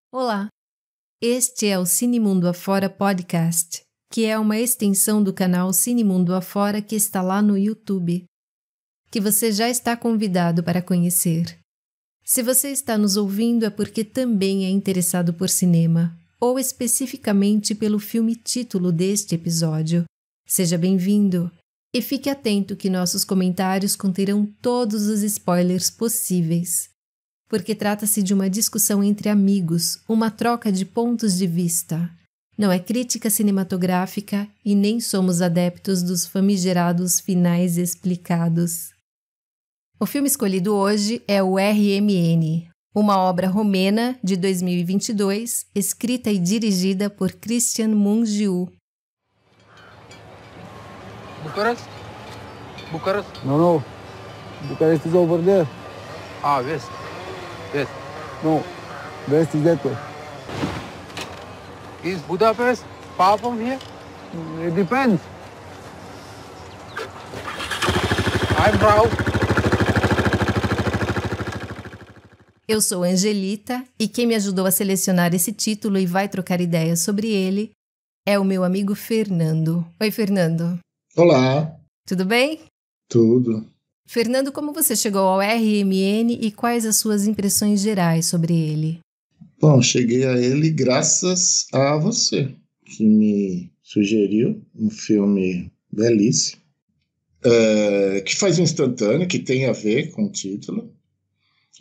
Olá, este é o Cinemundo Afora Podcast, que é uma extensão do canal Cinemundo Afora que está lá no YouTube, que você já está convidado para conhecer. Se você está nos ouvindo é porque também é interessado por cinema, ou especificamente pelo filme título deste episódio. Seja bem-vindo e fique atento que nossos comentários conterão todos os spoilers possíveis. Porque trata-se de uma discussão entre amigos, uma troca de pontos de vista. Não é crítica cinematográfica e nem somos adeptos dos famigerados finais explicados. O filme escolhido hoje é o RMN, uma obra romena de 2022, escrita e dirigida por Cristian Mungiu. Bucharest? Bucharest? No. Bucharest is over there. Ah, west. Yes. No. West is that way. Is Budapest far from here? It depends. I'm Rao. Eu sou Angelita e quem me ajudou a selecionar esse título e vai trocar ideias sobre ele é o meu amigo Fernando. Oi, Fernando. Olá. Tudo bem? Tudo. Fernando, como você chegou ao RMN e quais as suas impressões gerais sobre ele? Bom, cheguei a ele graças a você, que me sugeriu um filme belíssimo, que faz um instantâneo, que tem a ver com o título,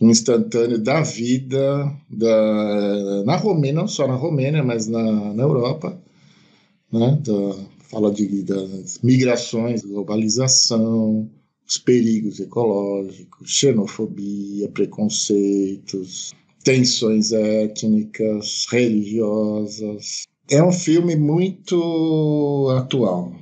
um instantâneo da vida na Romênia, não só na Romênia, mas na Europa, né? Fala das migrações, globalização, os perigos ecológicos, xenofobia, preconceitos, tensões étnicas, religiosas. É um filme muito atual.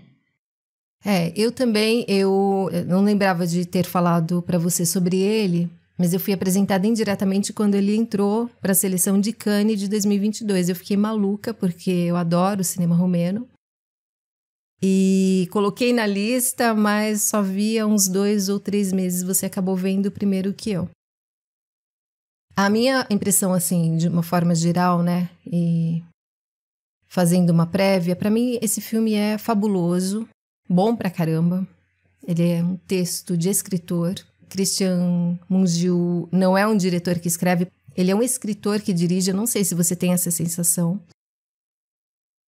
Eu também, eu não lembrava de ter falado para você sobre ele, mas eu fui apresentada indiretamente quando ele entrou para a seleção de Cannes de 2022. Eu fiquei maluca porque eu adoro cinema romeno. E coloquei na lista, mas só vi há uns 2 ou 3 meses. Você acabou vendo primeiro que eu. A minha impressão, assim, de uma forma geral, né? E fazendo uma prévia, para mim esse filme é fabuloso, bom pra caramba. Ele é um texto de escritor. Cristian Mungiu não é um diretor que escreve, ele é um escritor que dirige. Eu não sei se você tem essa sensação.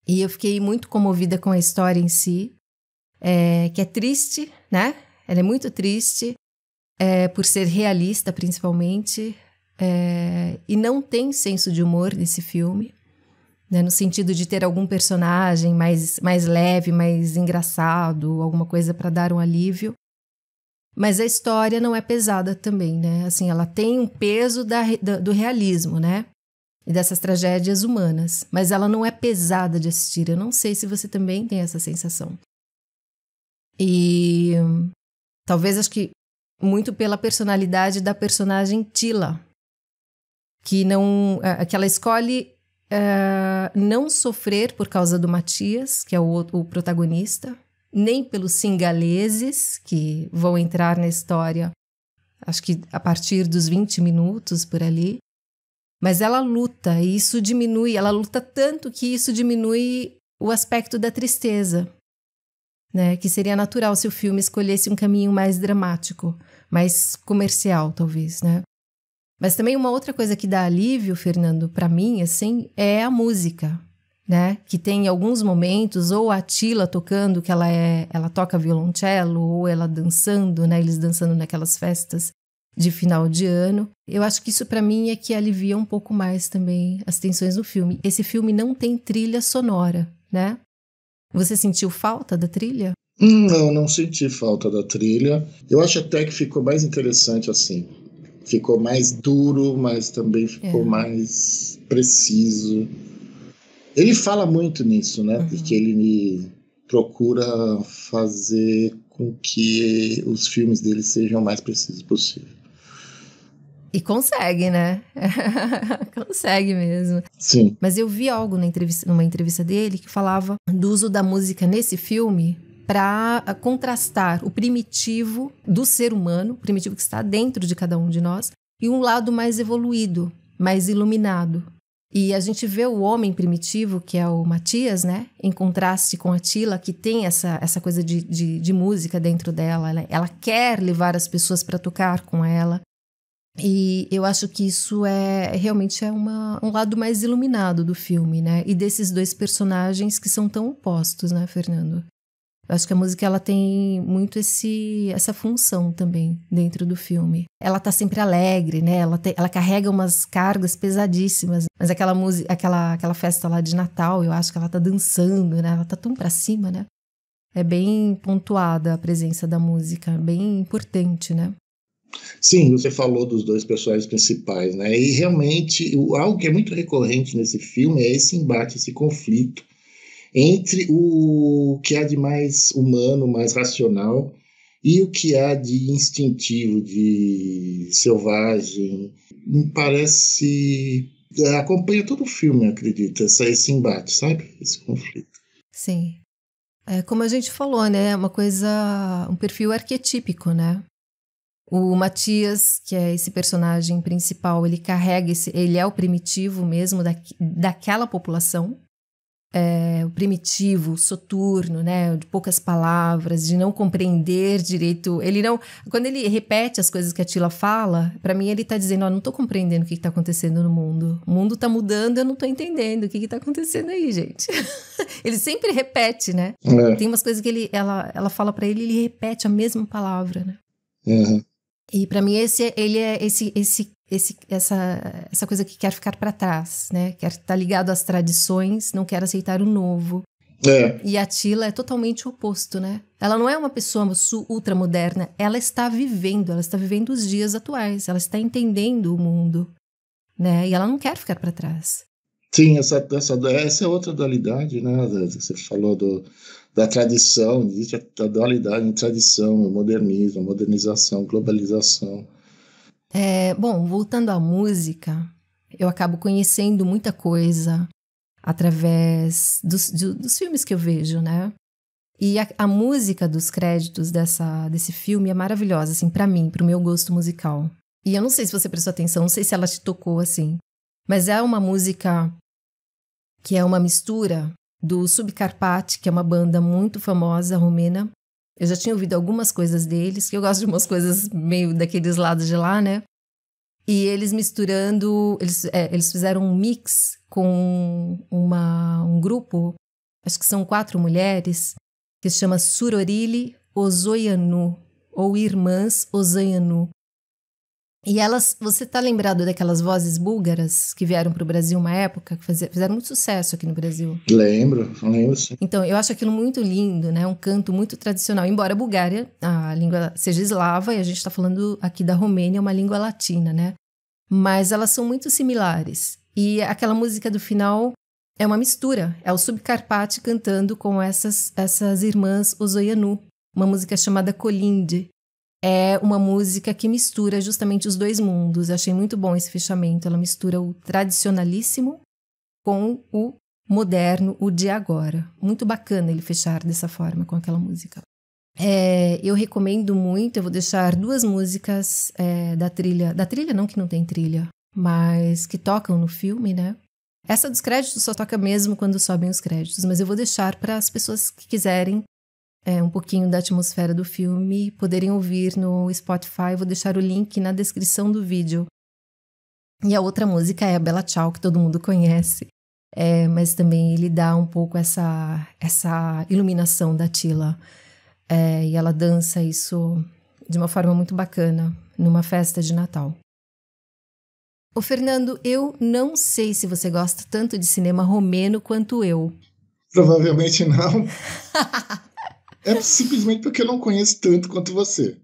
E eu fiquei muito comovida com a história em si, que é triste, né? Ela é muito triste, por ser realista, principalmente, e não tem senso de humor nesse filme, né? No sentido de ter algum personagem mais leve, mais engraçado, alguma coisa para dar um alívio. Mas a história não é pesada também, né? Assim, ela tem um peso do realismo, né? E dessas tragédias humanas, mas ela não é pesada de assistir. Eu não sei se você também tem essa sensação. E talvez, acho que muito pela personalidade da personagem Tila, que ela escolhe não sofrer por causa do Matias, que é o protagonista, nem pelos singaleses, que vão entrar na história, acho que a partir dos 20 minutos por ali. Mas ela luta, e isso diminui, ela luta tanto que isso diminui o aspecto da tristeza, né? Que seria natural se o filme escolhesse um caminho mais dramático, mais comercial, talvez, né? Mas também uma outra coisa que dá alívio, Fernando, para mim, assim, é a música, né? Que tem alguns momentos, ou a Tila tocando, que ela toca violoncelo, ou ela dançando, né? Eles dançando naquelas festas de final de ano. Eu acho que isso para mim é que alivia um pouco mais também as tensões do filme. Esse filme não tem trilha sonora, né? Você sentiu falta da trilha? Não senti falta da trilha. Eu acho até que ficou mais interessante assim. Ficou mais duro, mas também ficou mais preciso. Ele fala muito nisso, né? Uhum. Porque ele procura fazer com que os filmes dele sejam o mais precisos possível. E consegue, né? Consegue mesmo. Sim. Mas eu vi algo numa entrevista dele que falava do uso da música nesse filme para contrastar o primitivo do ser humano, o primitivo que está dentro de cada um de nós, e um lado mais evoluído, mais iluminado. E a gente vê o homem primitivo, que é o Matias, né? Em contraste com a Attila, que tem essa coisa de música dentro dela. Ela quer levar as pessoas para tocar com ela. E eu acho que isso realmente é um lado mais iluminado do filme, né? E desses dois personagens que são tão opostos, né, Fernando? Eu acho que a música ela tem muito essa função também dentro do filme. Ela tá sempre alegre, né? Ela carrega umas cargas pesadíssimas. Mas aquela festa lá de Natal, eu acho que ela tá dançando, né? Ela tá tão pra cima, né? É bem pontuada a presença da música, bem importante, né? Sim, você falou dos dois personagens principais, né? E realmente, algo que é muito recorrente nesse filme é esse embate, esse conflito entre o que há de mais humano, mais racional, e o que há de instintivo, de selvagem. Me parece... acompanha todo o filme, acredito, esse embate, sabe? Esse conflito. Sim. Como a gente falou, né? Um perfil arquetípico, né? O Matias, que é esse personagem principal, ele carrega ele é o primitivo mesmo daquela população. O primitivo, soturno, né, de poucas palavras, de não compreender direito. Quando ele repete as coisas que a Attila fala, para mim ele tá dizendo, não tô compreendendo o que tá acontecendo no mundo. O mundo tá mudando, eu não tô entendendo o que tá acontecendo aí, gente. Ele sempre repete, né? Tem umas coisas que ela fala para ele, ele repete a mesma palavra, né? Uhum. E para mim ele é essa coisa que quer ficar para trás, né? Quer estar ligado às tradições, não quer aceitar o novo. E a Attila é totalmente o oposto, né? Ela não é uma pessoa ultramoderna, ela está vivendo os dias atuais, ela está entendendo o mundo, né? E ela não quer ficar para trás. Sim, essa é outra dualidade, né? Você falou da tradição, existe a dualidade em tradição, modernismo, modernização, globalização. Bom, voltando à música, eu acabo conhecendo muita coisa através dos filmes que eu vejo, né? E a música dos créditos desse filme é maravilhosa, assim, pra mim, pro meu gosto musical. E eu não sei se você prestou atenção, não sei se ela te tocou, assim, mas é uma música que é uma mistura do Subcarpati, que é uma banda muito famosa, romena. Eu já tinha ouvido algumas coisas deles, que eu gosto de umas coisas meio daqueles lados de lá, né? E eles misturando... Eles fizeram um mix com um grupo, acho que são 4 mulheres, que se chama Surorili Ozoianu, ou Irmãs Ozoianu. E você tá lembrado daquelas vozes búlgaras que vieram para o Brasil uma época, que fizeram muito sucesso aqui no Brasil? Lembro sim. Então, eu acho aquilo muito lindo, né? Um canto muito tradicional. Embora a Bulgária, a língua seja eslava, e a gente está falando aqui da Romênia, uma língua latina, né? Mas elas são muito similares. E aquela música do final é uma mistura. É o Subcarpati cantando com essas irmãs Ozoianu. Uma música chamada Kolindi. É uma música que mistura justamente os dois mundos. Eu achei muito bom esse fechamento. Ela mistura o tradicionalíssimo com o moderno, o de agora. Muito bacana ele fechar dessa forma com aquela música. Eu recomendo muito, eu vou deixar 2 músicas da trilha não que não tem trilha, mas que tocam no filme, né? Essa dos créditos só toca mesmo quando sobem os créditos, mas eu vou deixar para as pessoas que quiserem um pouquinho da atmosfera do filme poderem ouvir no Spotify. Vou deixar o link na descrição do vídeo. E a outra música é a Bella Ciao, que todo mundo conhece. Mas também ele dá um pouco essa iluminação da Attila. E ela dança isso de uma forma muito bacana numa festa de Natal. Ô Fernando, eu não sei se você gosta tanto de cinema romeno quanto eu. Provavelmente não. É simplesmente porque eu não conheço tanto quanto você.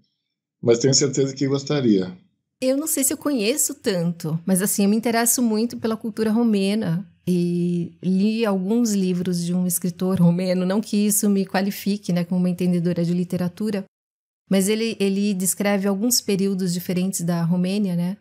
Mas tenho certeza que gostaria. Eu não sei se eu conheço tanto, mas assim, eu me interesso muito pela cultura romena. E li alguns livros de um escritor romeno, não que isso me qualifique, né, como uma entendedora de literatura, mas ele descreve alguns períodos diferentes da Romênia, né?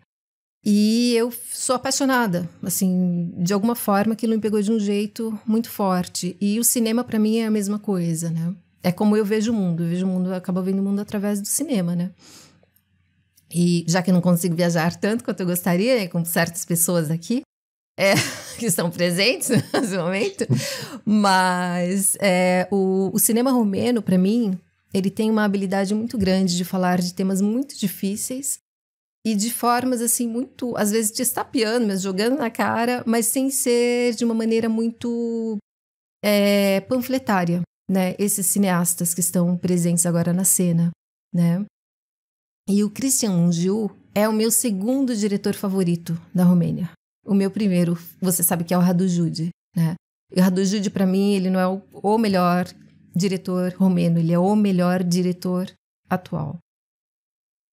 E eu sou apaixonada, assim, de alguma forma aquilo me pegou de um jeito muito forte. E o cinema para mim é a mesma coisa, né? É como eu vejo o mundo, eu acabo vendo o mundo através do cinema, né? E já que eu não consigo viajar tanto quanto eu gostaria, né, com certas pessoas aqui, que estão presentes nesse momento. Mas o cinema romeno, para mim, ele tem uma habilidade muito grande de falar de temas muito difíceis e de formas, assim, muito, às vezes, te estapeando, mas jogando na cara, mas sem ser de uma maneira muito panfletária, né? Esses cineastas que estão presentes agora na cena, né? E o Cristian Mungiu é o meu segundo diretor favorito da Romênia. O meu primeiro, você sabe que é o Radu Jude, né? E o Radu Jude, para mim, ele não é o melhor diretor romeno, ele é o melhor diretor atual.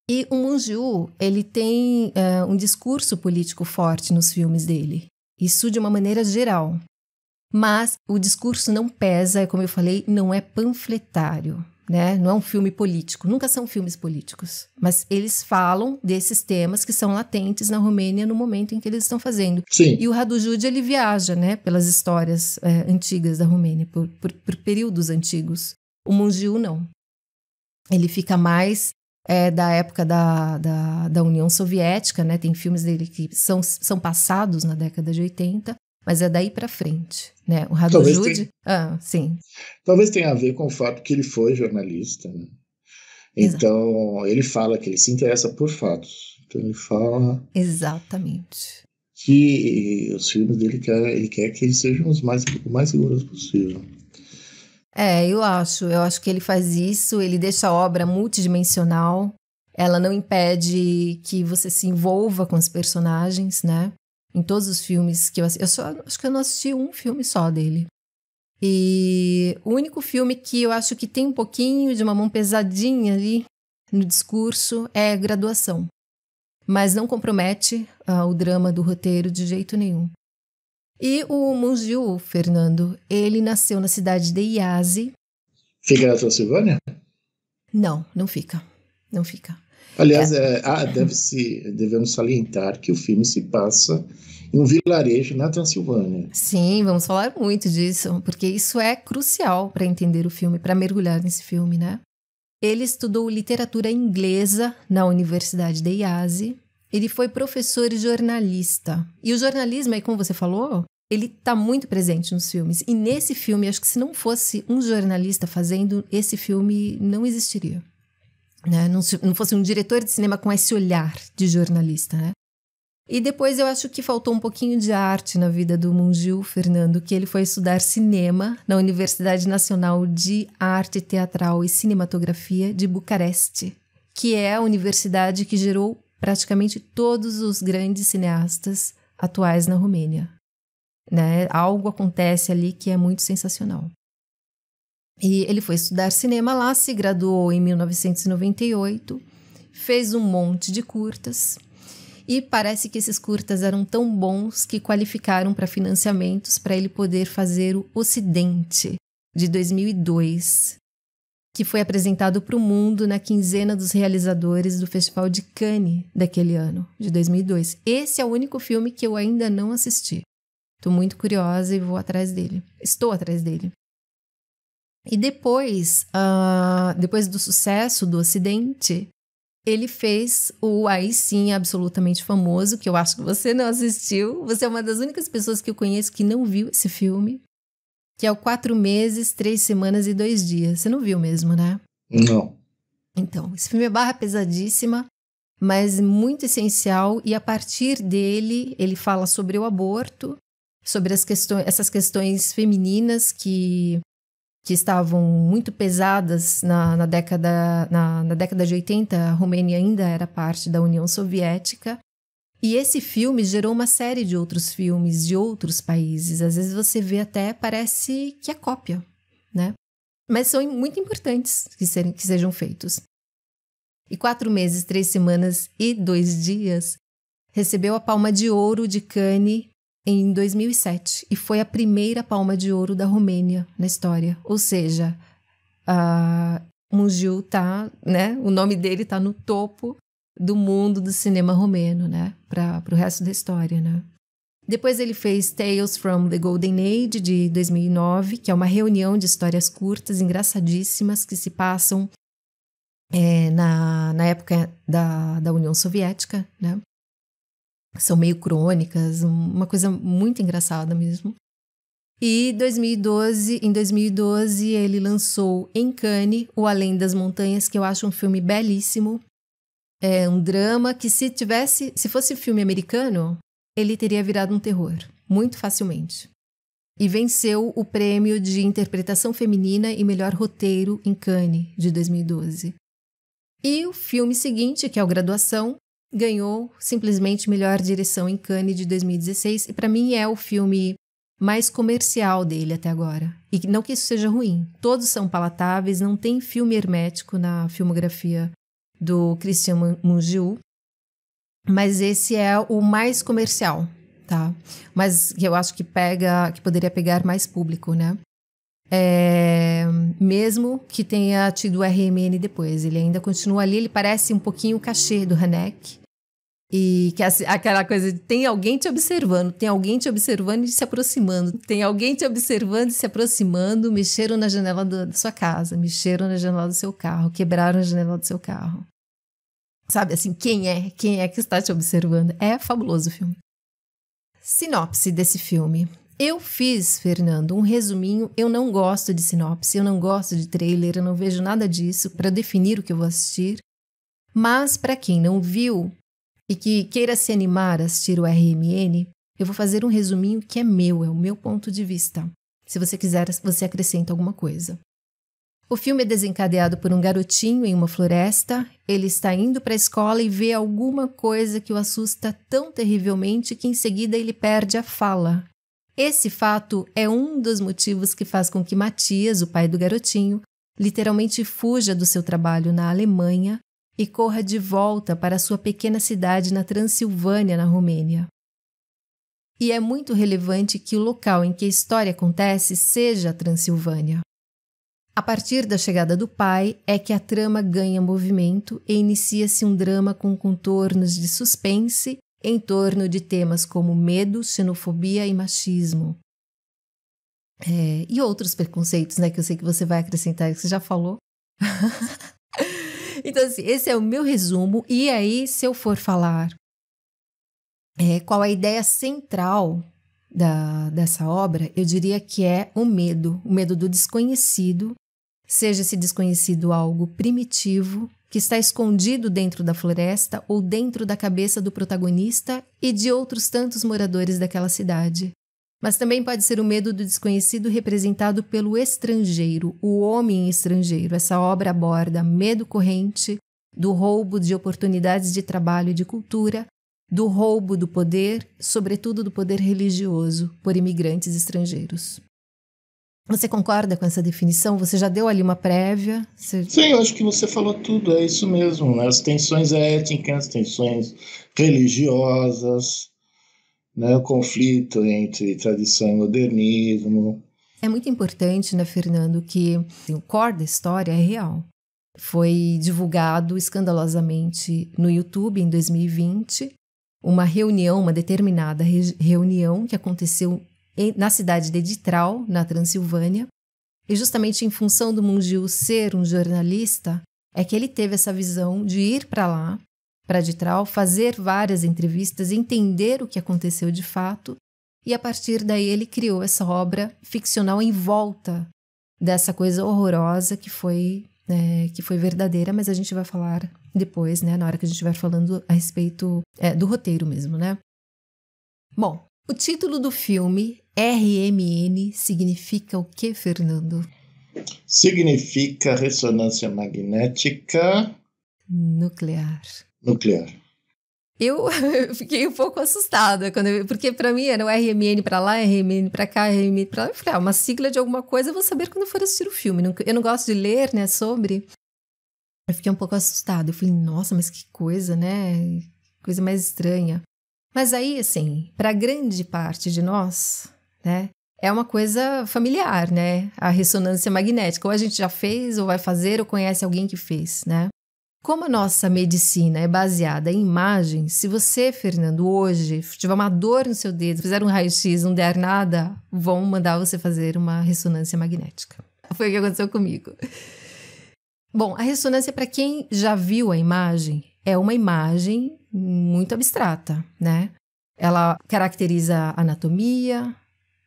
E o Mungiu, ele tem um discurso político forte nos filmes dele. Isso de uma maneira geral. Mas o discurso não pesa, como eu falei, não é panfletário, né? Não é um filme político. Nunca são filmes políticos. Mas eles falam desses temas que são latentes na Romênia no momento em que eles estão fazendo. Sim. E o Radu Jude, ele viaja, né, pelas histórias antigas da Romênia, por períodos antigos. O Mungiu, não. Ele fica mais da época da União Soviética, né? Tem filmes dele que são passados na década de 80, mas é daí para frente, né? O Radu Jude... sim. Talvez tenha a ver com o fato que ele foi jornalista, né? Então, ele fala que ele se interessa por fatos. Então, ele fala... Exatamente. Que os filmes dele, ele quer que eles sejam o mais seguros possível. Eu acho que ele faz isso, ele deixa a obra multidimensional, ela não impede que você se envolva com os personagens, né? Em todos os filmes que eu assisti, acho que eu não assisti um filme só dele. E o único filme que eu acho que tem um pouquinho de uma mão pesadinha ali no discurso é Graduação, mas não compromete o drama do roteiro de jeito nenhum. E o Mungiu, Fernando, ele nasceu na cidade de Iasi. Fica na Transilvânia? Não fica. Não fica. Aliás, devemos salientar que o filme se passa em um vilarejo na Transilvânia. Sim, vamos falar muito disso, porque isso é crucial para entender o filme, para mergulhar nesse filme, né? Ele estudou literatura inglesa na Universidade de Iasi. Ele foi professor e jornalista. E o jornalismo, aí como você falou, ele está muito presente nos filmes. E nesse filme, acho que se não fosse um jornalista fazendo, esse filme não existiria. Né? Não fosse um diretor de cinema com esse olhar de jornalista, né? E depois eu acho que faltou um pouquinho de arte na vida do Mungiu, Fernando, que ele foi estudar cinema na Universidade Nacional de Arte Teatral e Cinematografia de Bucareste, que é a universidade que gerou praticamente todos os grandes cineastas atuais na Romênia, né? Algo acontece ali que é muito sensacional. E ele foi estudar cinema lá, se graduou em 1998, fez um monte de curtas e parece que esses curtas eram tão bons que qualificaram para financiamentos para ele poder fazer o Ocidente, de 2002, que foi apresentado para o mundo na quinzena dos realizadores do Festival de Cannes daquele ano, de 2002. Esse é o único filme que eu ainda não assisti. Estou muito curiosa e estou atrás dele. E depois do sucesso do Ocidente, ele fez o aí sim absolutamente famoso, que eu acho que você não assistiu. Você é uma das únicas pessoas que eu conheço que não viu esse filme, que é o 4 meses, 3 semanas e 2 dias. Você não viu mesmo, né? Não. Então, esse filme é barra pesadíssima, mas muito essencial. E a partir dele, ele fala sobre o aborto, sobre essas questões femininas que estavam muito pesadas na década de 80. A Romênia ainda era parte da União Soviética. E esse filme gerou uma série de outros filmes de outros países. Às vezes você vê até, parece que é cópia, né? Mas são muito importantes que sejam feitos. E 4 meses, 3 semanas e 2 dias recebeu a Palma de Ouro de Cannes em 2007. E foi a primeira Palma de Ouro da Romênia na história. Ou seja, Mungiu tá, né? O nome dele está no topo do mundo do cinema romeno, né? Para o resto da história, né? Depois ele fez Tales from the Golden Age, de 2009, que é uma reunião de histórias curtas, engraçadíssimas, que se passam na época da União Soviética, né? São meio crônicas, uma coisa muito engraçada mesmo. E em 2012, ele lançou em Cannes O Além das Montanhas, que eu acho um filme belíssimo. É um drama que se fosse filme americano, ele teria virado um terror, muito facilmente. E venceu o prêmio de interpretação feminina e melhor roteiro em Cannes, de 2012. E o filme seguinte, que é o Graduação, ganhou simplesmente melhor direção em Cannes de 2016. E para mim é o filme mais comercial dele até agora. E não que isso seja ruim. Todos são palatáveis, não tem filme hermético na filmografia do Christian Mungiu. Mas esse é o mais comercial, tá? Mas eu acho que poderia pegar mais público, né? Mesmo que tenha tido o RMN depois. Ele ainda continua ali, ele parece um pouquinho o cachê do Haneke. E que aquela coisa de tem alguém te observando e se aproximando, tem alguém te observando e se aproximando, mexeram na janela da sua casa, mexeram na janela do seu carro, quebraram a janela do seu carro. Sabe, assim, quem é que está te observando? É fabuloso o filme. Sinopse desse filme. Eu fiz, Fernando, um resuminho. Eu não gosto de sinopse, eu não gosto de trailer, eu não vejo nada disso para definir o que eu vou assistir. Mas para quem não viu e que queira se animar a assistir o RMN, eu vou fazer um resuminho que é o meu ponto de vista. Se você quiser, você acrescenta alguma coisa. O filme é desencadeado por um garotinho em uma floresta. Ele está indo para a escola e vê alguma coisa que o assusta tão terrivelmente que em seguida ele perde a fala. Esse fato é um dos motivos que faz com que Matias, o pai do garotinho, literalmente fuja do seu trabalho na Alemanha e corra de volta para sua pequena cidade na Transilvânia, na Romênia. E é muito relevante que o local em que a história acontece seja a Transilvânia. A partir da chegada do pai é que a trama ganha movimento e inicia-se um drama com contornos de suspense em torno de temas como medo, xenofobia e machismo. E outros preconceitos, né, que eu sei que você vai acrescentar, que você já falou. Então, assim, esse é o meu resumo. E aí, se eu for falar qual a ideia central dessa obra, eu diria que é o medo do desconhecido, seja esse desconhecido algo primitivo, que está escondido dentro da floresta ou dentro da cabeça do protagonista e de outros tantos moradores daquela cidade. Mas também pode ser o medo do desconhecido representado pelo estrangeiro, o homem estrangeiro. Essa obra aborda medo corrente, do roubo de oportunidades de trabalho e de cultura, do roubo do poder, sobretudo do poder religioso, por imigrantes estrangeiros. Você concorda com essa definição? Você já deu ali uma prévia? Sim, eu acho que você falou tudo, é isso mesmo, né? As tensões étnicas, tensões religiosas, né? O conflito entre tradição e modernismo. É muito importante, né, Fernando, que o core da história é real. Foi divulgado escandalosamente no YouTube em 2020, uma determinada reunião que aconteceu na cidade de Ditral, na Transilvânia, e justamente em função do Mungiu ser um jornalista, é que ele teve essa visão de ir para lá, para Ditral, fazer várias entrevistas, entender o que aconteceu de fato, e a partir daí ele criou essa obra ficcional em volta dessa coisa horrorosa que foi verdadeira, mas a gente vai falar depois, né, na hora que a gente estiver falando a respeito do roteiro mesmo, né? Bom, o título do filme, RMN, significa o que, Fernando? Significa ressonância magnética nuclear. Eu fiquei um pouco assustada, porque para mim era o RMN para lá, RMN para cá, RMN para lá. Eu falei, uma sigla de alguma coisa, eu vou saber quando eu for assistir o filme. Eu não gosto de ler, né, sobre. Eu fiquei um pouco assustada. Eu falei, nossa, mas que coisa, né? Coisa mais estranha. Mas aí, assim, para grande parte de nós, né, é uma coisa familiar, né? A ressonância magnética. Ou a gente já fez, ou vai fazer, ou conhece alguém que fez, né? Como a nossa medicina é baseada em imagens, se você, Fernando, hoje tiver uma dor no seu dedo, fizer um raio-x, não der nada, vão mandar você fazer uma ressonância magnética. Foi o que aconteceu comigo. Bom, a ressonância, para quem já viu a imagem, é uma imagem muito abstrata, né? Ela caracteriza a anatomia,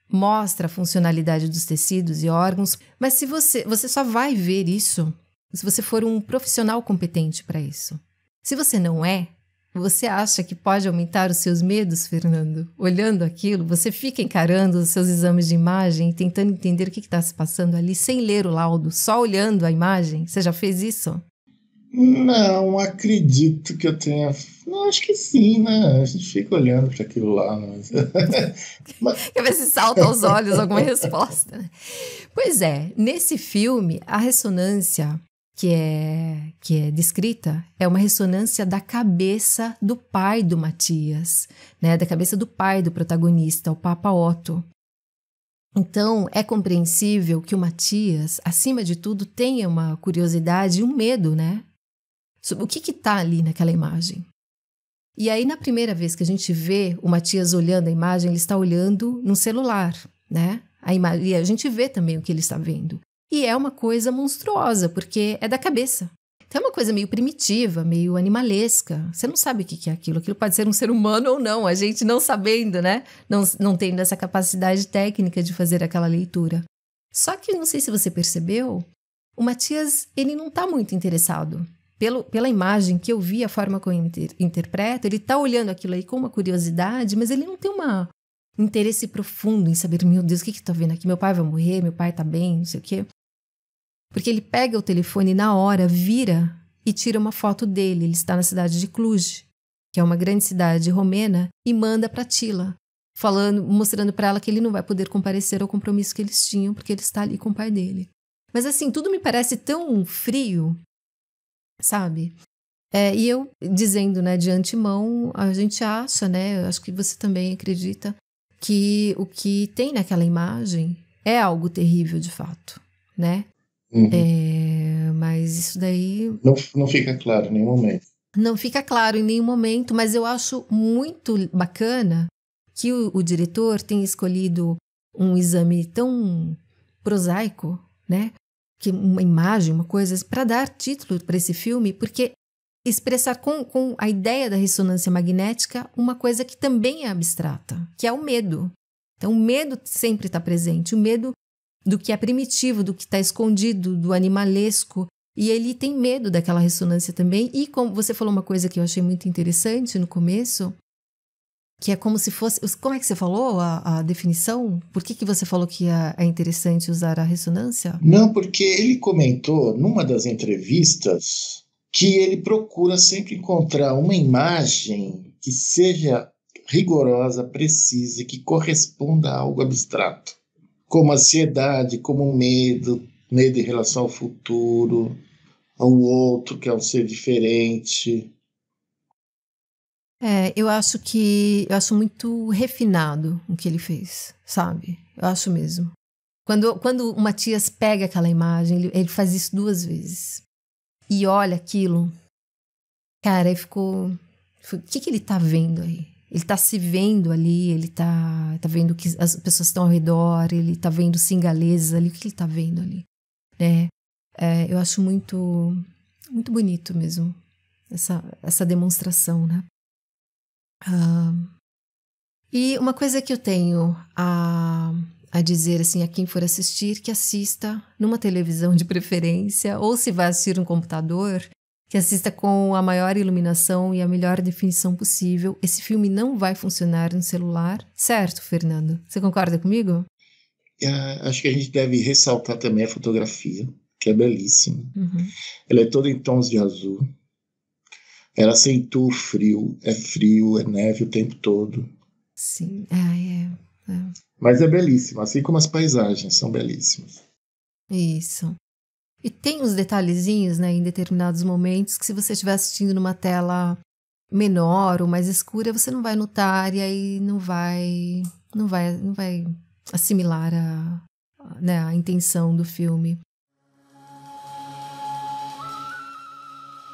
mostra a funcionalidade dos tecidos e órgãos, mas se você só vai ver isso se você for um profissional competente para isso. Se você não é, você acha que pode aumentar os seus medos, Fernando? Olhando aquilo, você fica encarando os seus exames de imagem e tentando entender o que está se passando ali sem ler o laudo, só olhando a imagem? Você já fez isso? Não, acredito que eu tenha... Não, acho que sim, né? A gente fica olhando para aquilo lá. Mas... Quer ver se salta aos olhos alguma resposta, né? Pois é, nesse filme, a ressonância que é descrita é uma ressonância da cabeça do pai do Matias, né? Da cabeça do pai do protagonista, o Papa Otto. Então, é compreensível que o Matias, acima de tudo, tenha uma curiosidade e um medo, né? Sobre o que está ali naquela imagem. E aí, na primeira vez que a gente vê o Matias olhando a imagem, ele está olhando num celular, né? E a gente vê também o que ele está vendo. E é uma coisa monstruosa, porque é da cabeça. Então é uma coisa meio primitiva, meio animalesca. Você não sabe o que é aquilo. Aquilo pode ser um ser humano ou não, a gente não sabendo, né? Não tendo essa capacidade técnica de fazer aquela leitura. Só que, não sei se você percebeu, o Matias, ele não está muito interessado. Pela imagem que eu vi, a forma como eu interpreto, ele está olhando aquilo aí com uma curiosidade, mas ele não tem um interesse profundo em saber, meu Deus, o que está vendo aqui? Meu pai vai morrer, meu pai está bem, não sei o quê. Porque ele pega o telefone e na hora vira e tira uma foto dele. Ele está na cidade de Cluj, que é uma grande cidade romena, e manda para Tila, mostrando para ela que ele não vai poder comparecer ao compromisso que eles tinham, porque ele está ali com o pai dele. Mas assim, tudo me parece tão frio, sabe? E eu dizendo, né, de antemão, a gente acha, né, acho que você também acredita, que o que tem naquela imagem é algo terrível de fato, né? Uhum. Mas isso daí... Não fica claro em nenhum momento. Não fica claro em nenhum momento, mas eu acho muito bacana que o diretor tenha escolhido um exame tão prosaico, né? Que uma imagem, uma coisa, para dar título para esse filme, porque expressar com a ideia da ressonância magnética uma coisa que também é abstrata, que é o medo. Então, o medo sempre está presente, o medo do que é primitivo, do que está escondido, do animalesco. E ele tem medo daquela ressonância também. E como você falou uma coisa que eu achei muito interessante no começo, que é como se fosse... Como é que você falou a definição? Por que você falou que é interessante usar a ressonância? Não, porque ele comentou numa das entrevistas que ele procura sempre encontrar uma imagem que seja rigorosa, precisa, que corresponda a algo abstrato. Como ansiedade, como medo em relação ao futuro, ao outro, que é um ser diferente. Eu acho muito refinado o que ele fez, sabe? Eu acho mesmo. Quando o Matias pega aquela imagem, ele faz isso 2 vezes. E olha aquilo, cara, aí ficou... O que ele tá vendo aí? Ele tá se vendo ali, ele tá vendo que as pessoas estão ao redor, ele tá vendo singaleses ali, o que ele tá vendo ali? Né? Eu acho muito, muito bonito mesmo essa demonstração, né? E uma coisa que eu tenho a dizer assim, a quem for assistir, que assista numa televisão de preferência, ou se vai assistir no computador, que assista com a maior iluminação e a melhor definição possível. Esse filme não vai funcionar no celular, certo, Fernando? Você concorda comigo? Acho que a gente deve ressaltar também a fotografia, que é belíssima. Uhum. Ela é toda em tons de azul. Ela acentua o frio, é neve o tempo todo. Sim, Mas é belíssima, assim como as paisagens são belíssimas. Isso. E tem uns detalhezinhos, né, em determinados momentos, que se você estiver assistindo numa tela menor ou mais escura, você não vai notar e aí não vai assimilar a intenção do filme.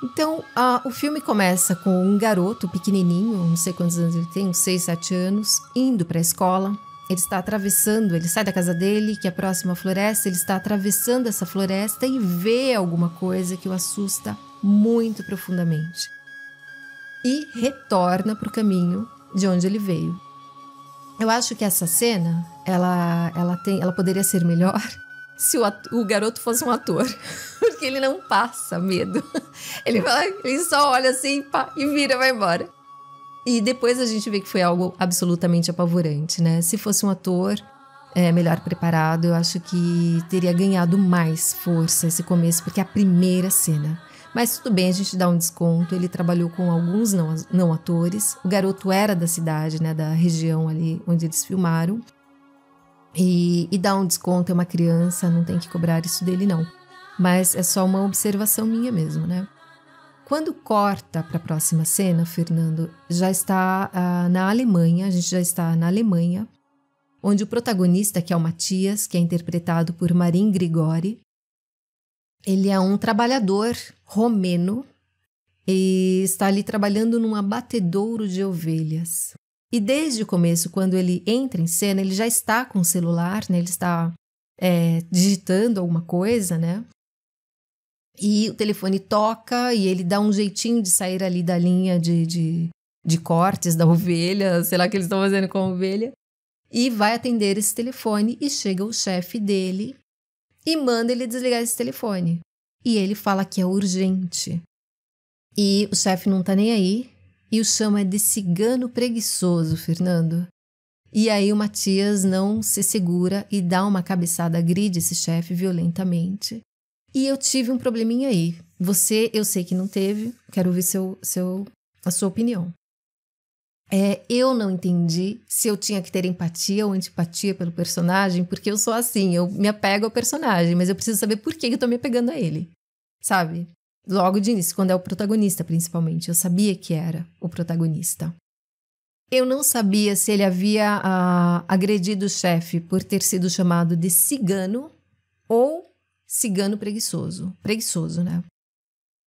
Então, o filme começa com um garoto pequenininho, não sei quantos anos ele tem, uns 6, 7 anos, indo para a escola. Ele está atravessando, ele sai da casa dele, que é próxima à floresta, ele está atravessando essa floresta e vê alguma coisa que o assusta muito profundamente. e retorna para o caminho de onde ele veio. Eu acho que essa cena, ela poderia ser melhor se o garoto fosse um ator. Porque ele não passa medo. Ele só olha assim, pá, e vira, vai embora. E depois a gente vê que foi algo absolutamente apavorante, né? Se fosse um ator melhor preparado, eu acho que teria ganhado mais força esse começo, porque é a primeira cena. Mas tudo bem, a gente dá um desconto. Ele trabalhou com alguns não atores. O garoto era da cidade, né? Da região ali onde eles filmaram. E dá um desconto, é uma criança, não tem que cobrar isso dele, não. Mas é só uma observação minha mesmo, né? Quando corta para a próxima cena, Fernando, já está na Alemanha, a gente já está na Alemanha, onde o protagonista, que é o Matias, que é interpretado por Marin Grigori, ele é um trabalhador romeno e está ali trabalhando num abatedouro de ovelhas. E desde o começo, quando ele entra em cena, ele já está com o celular, né? Ele está digitando alguma coisa, né? E o telefone toca e ele dá um jeitinho de sair ali da linha de cortes da ovelha, sei lá o que eles estão fazendo com a ovelha, e vai atender esse telefone e chega o chefe dele e manda ele desligar esse telefone. E ele fala que é urgente. E o chefe não tá nem aí e o chama de cigano preguiçoso, Fernando. E aí o Matias não se segura e dá uma cabeçada, agride esse chefe violentamente. E eu tive um probleminha aí. Você, eu sei que não teve, quero ouvir a sua opinião. Eu não entendi se eu tinha que ter empatia ou antipatia pelo personagem, porque eu sou assim, eu me apego ao personagem, mas eu preciso saber por que eu tô me apegando a ele, sabe? Logo de início, quando é o protagonista, principalmente, eu sabia que era o protagonista. Eu não sabia se ele havia agredido o chefe por ter sido chamado de cigano ou cigano preguiçoso. Preguiçoso, né?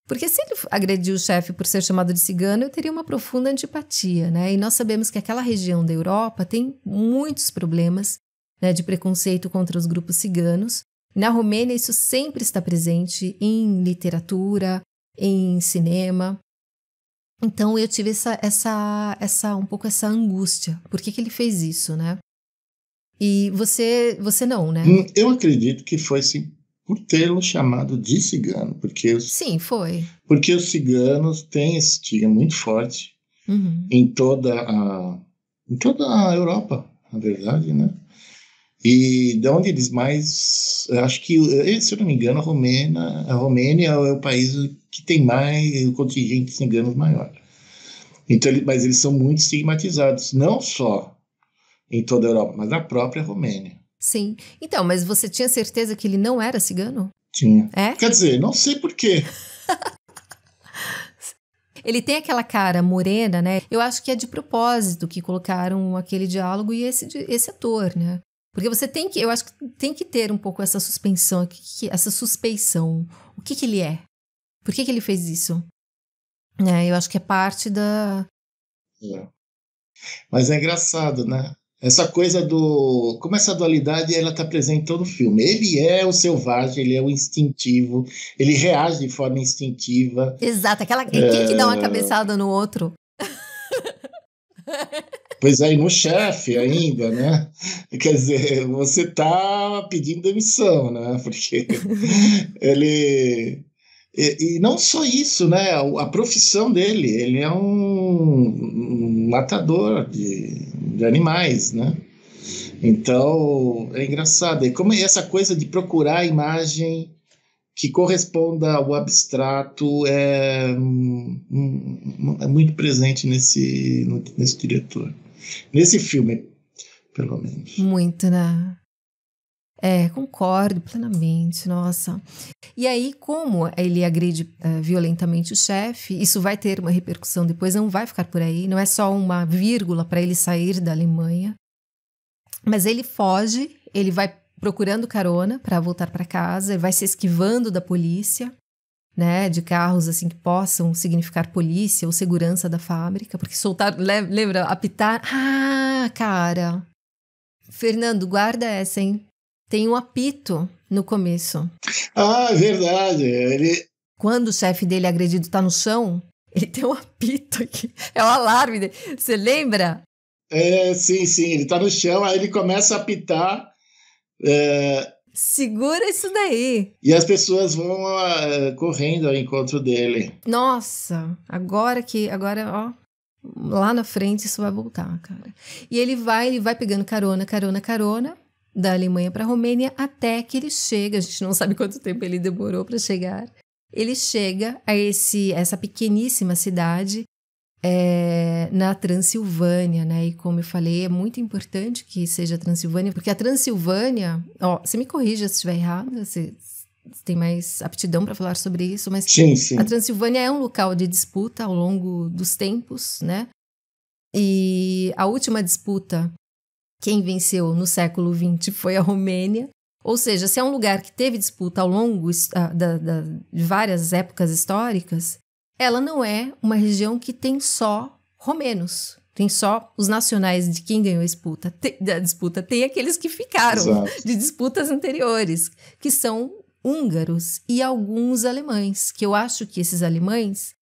Porque se ele agrediu o chefe por ser chamado de cigano, eu teria uma profunda antipatia, né? E nós sabemos que aquela região da Europa tem muitos problemas, né, de preconceito contra os grupos ciganos. Na Romênia, isso sempre está presente em literatura, em cinema. Então, eu tive um pouco essa angústia. Por que ele fez isso, né? E você não, né? Eu acredito que foi sim por tê-lo chamado de cigano, porque sim, foi. Porque os ciganos têm esse estigma muito forte em toda a Europa, na verdade, né? E de onde eles mais... Acho que, se eu não me engano, a Romênia é o país que tem mais o contingente de ciganos maior. Então, mas eles são muito estigmatizados, não só em toda a Europa, mas na própria Romênia. Sim. Então, mas você tinha certeza que ele não era cigano? Tinha. É? Quer dizer, não sei por quê. Ele tem aquela cara morena, né? Eu acho que é de propósito que colocaram aquele diálogo e esse ator, né? Porque eu acho que tem que ter um pouco essa suspeição. O que ele é? Por que ele fez isso? Eu acho que é parte da... Mas é engraçado, né? Essa coisa como essa dualidade, ela está presente em todo o filme. Ele é o selvagem, ele é o instintivo, ele reage de forma instintiva. Exato, quem que dá uma cabeçada no outro? Pois aí, no chefe ainda, né? Quer dizer, você tá pedindo demissão, né? Porque ele... E não só isso, né? A profissão dele, ele é um matador de animais, né? Então, é engraçado. E como essa coisa de procurar a imagem que corresponda ao abstrato é muito presente nesse diretor. Nesse filme, pelo menos. Muito, né? Concordo plenamente, nossa. E aí, como ele agride violentamente o chefe, isso vai ter uma repercussão depois, não vai ficar por aí, não é só uma vírgula para ele sair da Alemanha. Mas ele foge, ele vai procurando carona para voltar para casa, ele vai se esquivando da polícia, né, de carros assim que possam significar polícia ou segurança da fábrica, porque soltar, lembra, apitar. Cara, Fernando, guarda essa, hein? Tem um apito no começo. É verdade. Quando o chefe dele agredido tá no chão, Ele tem um apito aqui. É o alarme dele. Você lembra? Sim, ele tá no chão, aí ele começa a apitar. Segura isso daí. E as pessoas vão correndo ao encontro dele. Nossa, agora, ó, lá na frente isso vai voltar, cara. E ele vai pegando carona da Alemanha para a Romênia até que ele chega, a gente não sabe quanto tempo ele demorou para chegar. Ele chega a essa pequeníssima cidade na Transilvânia, né? E como eu falei, é muito importante que seja a Transilvânia, porque a Transilvânia, você me corrija se estiver errada, você tem mais aptidão para falar sobre isso, mas sim. A Transilvânia é um local de disputa ao longo dos tempos, né? E a última disputa, quem venceu no século XX foi a Romênia. Ou seja, se é um lugar que teve disputa ao longo de várias épocas históricas, ela não é uma região que tem só romenos, tem só os nacionais de quem ganhou a disputa. Tem aqueles que ficaram Exato. de disputas anteriores, que são húngaros e alguns alemães, que eu acho que esses alemães,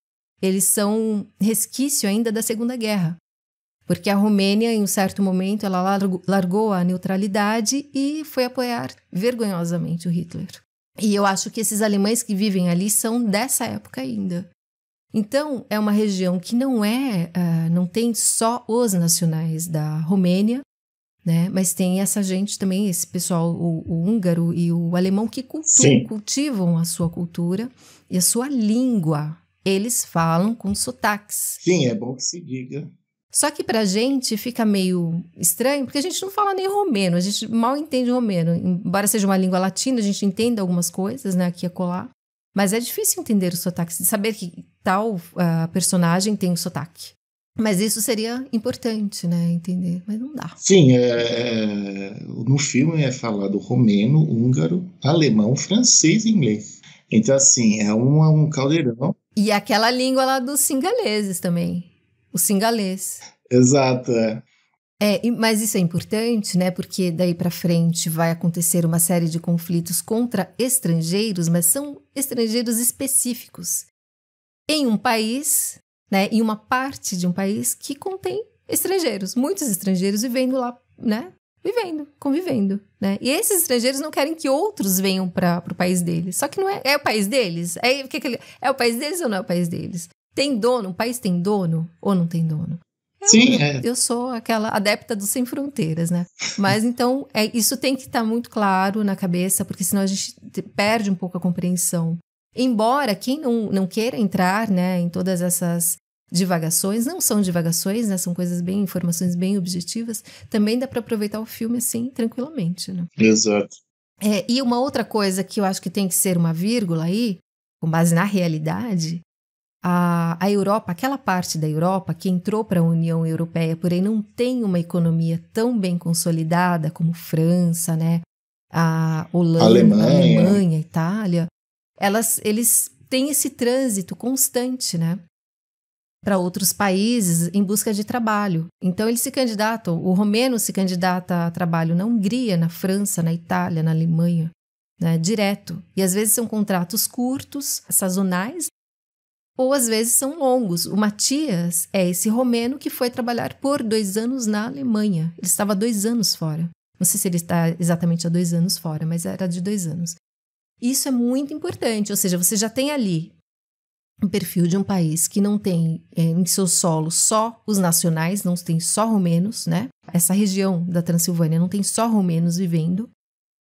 eles são resquício ainda da Segunda Guerra. Porque a Romênia, em um certo momento, ela largou a neutralidade e foi apoiar vergonhosamente o Hitler. E eu acho que esses alemães que vivem ali são dessa época ainda. Então, é uma região que não tem só os nacionais da Romênia, né? Mas tem essa gente também, esse pessoal, o húngaro e o alemão, que cultivam a sua cultura e a sua língua. Eles falam com sotaques. Sim, é bom que se diga. Só que pra gente fica meio estranho, porque a gente não fala nem romeno, a gente mal entende romeno. Embora seja uma língua latina, a gente entende algumas coisas, né, aqui e acolá. Mas é difícil entender os sotaques, saber que tal personagem tem um sotaque. Mas isso seria importante, né, entender, mas não dá. Sim, no filme é falado romeno, húngaro, alemão, francês e inglês. Então, assim, é um caldeirão. E aquela língua lá dos singaleses também. O singalês. Exato, mas isso é importante, né? Porque daí para frente vai acontecer uma série de conflitos contra estrangeiros, mas são estrangeiros específicos. Em um país, né? Em uma parte de um país que contém estrangeiros, muitos estrangeiros vivendo lá, né? Convivendo, né? E esses estrangeiros não querem que outros venham para o país deles. Só que não é o país deles? É o país deles ou não é o país deles? Tem dono? O país tem dono ou não tem dono? Sim, Eu sou aquela adepta do sem fronteiras, né? Mas então, isso tem que estar muito claro na cabeça, porque senão a gente perde um pouco a compreensão. Embora quem não queira entrar, né, em todas essas divagações, não são divagações, né? São informações bem objetivas, também dá para aproveitar o filme assim, tranquilamente, né? Exato. E uma outra coisa que eu acho que tem que ser uma vírgula aí, com base na realidade, a Europa, aquela parte da Europa que entrou para a União Europeia, porém não tem uma economia tão bem consolidada como França, né? A Holanda, a Alemanha, a Itália, eles têm esse trânsito constante, né? Para outros países em busca de trabalho. Então eles se candidatam, o romeno se candidata a trabalho na Hungria, na França, na Itália, na Alemanha, né? Direto. E às vezes são contratos curtos, sazonais, ou às vezes são longos. O Matias é esse romeno que foi trabalhar por 2 anos na Alemanha. Ele estava 2 anos fora. Não sei se ele está exatamente há 2 anos fora, mas era de 2 anos. Isso é muito importante, ou seja, você já tem ali um perfil de um país que não tem em seu solo só os nacionais, não tem só romenos, né? Essa região da Transilvânia não tem só romenos vivendo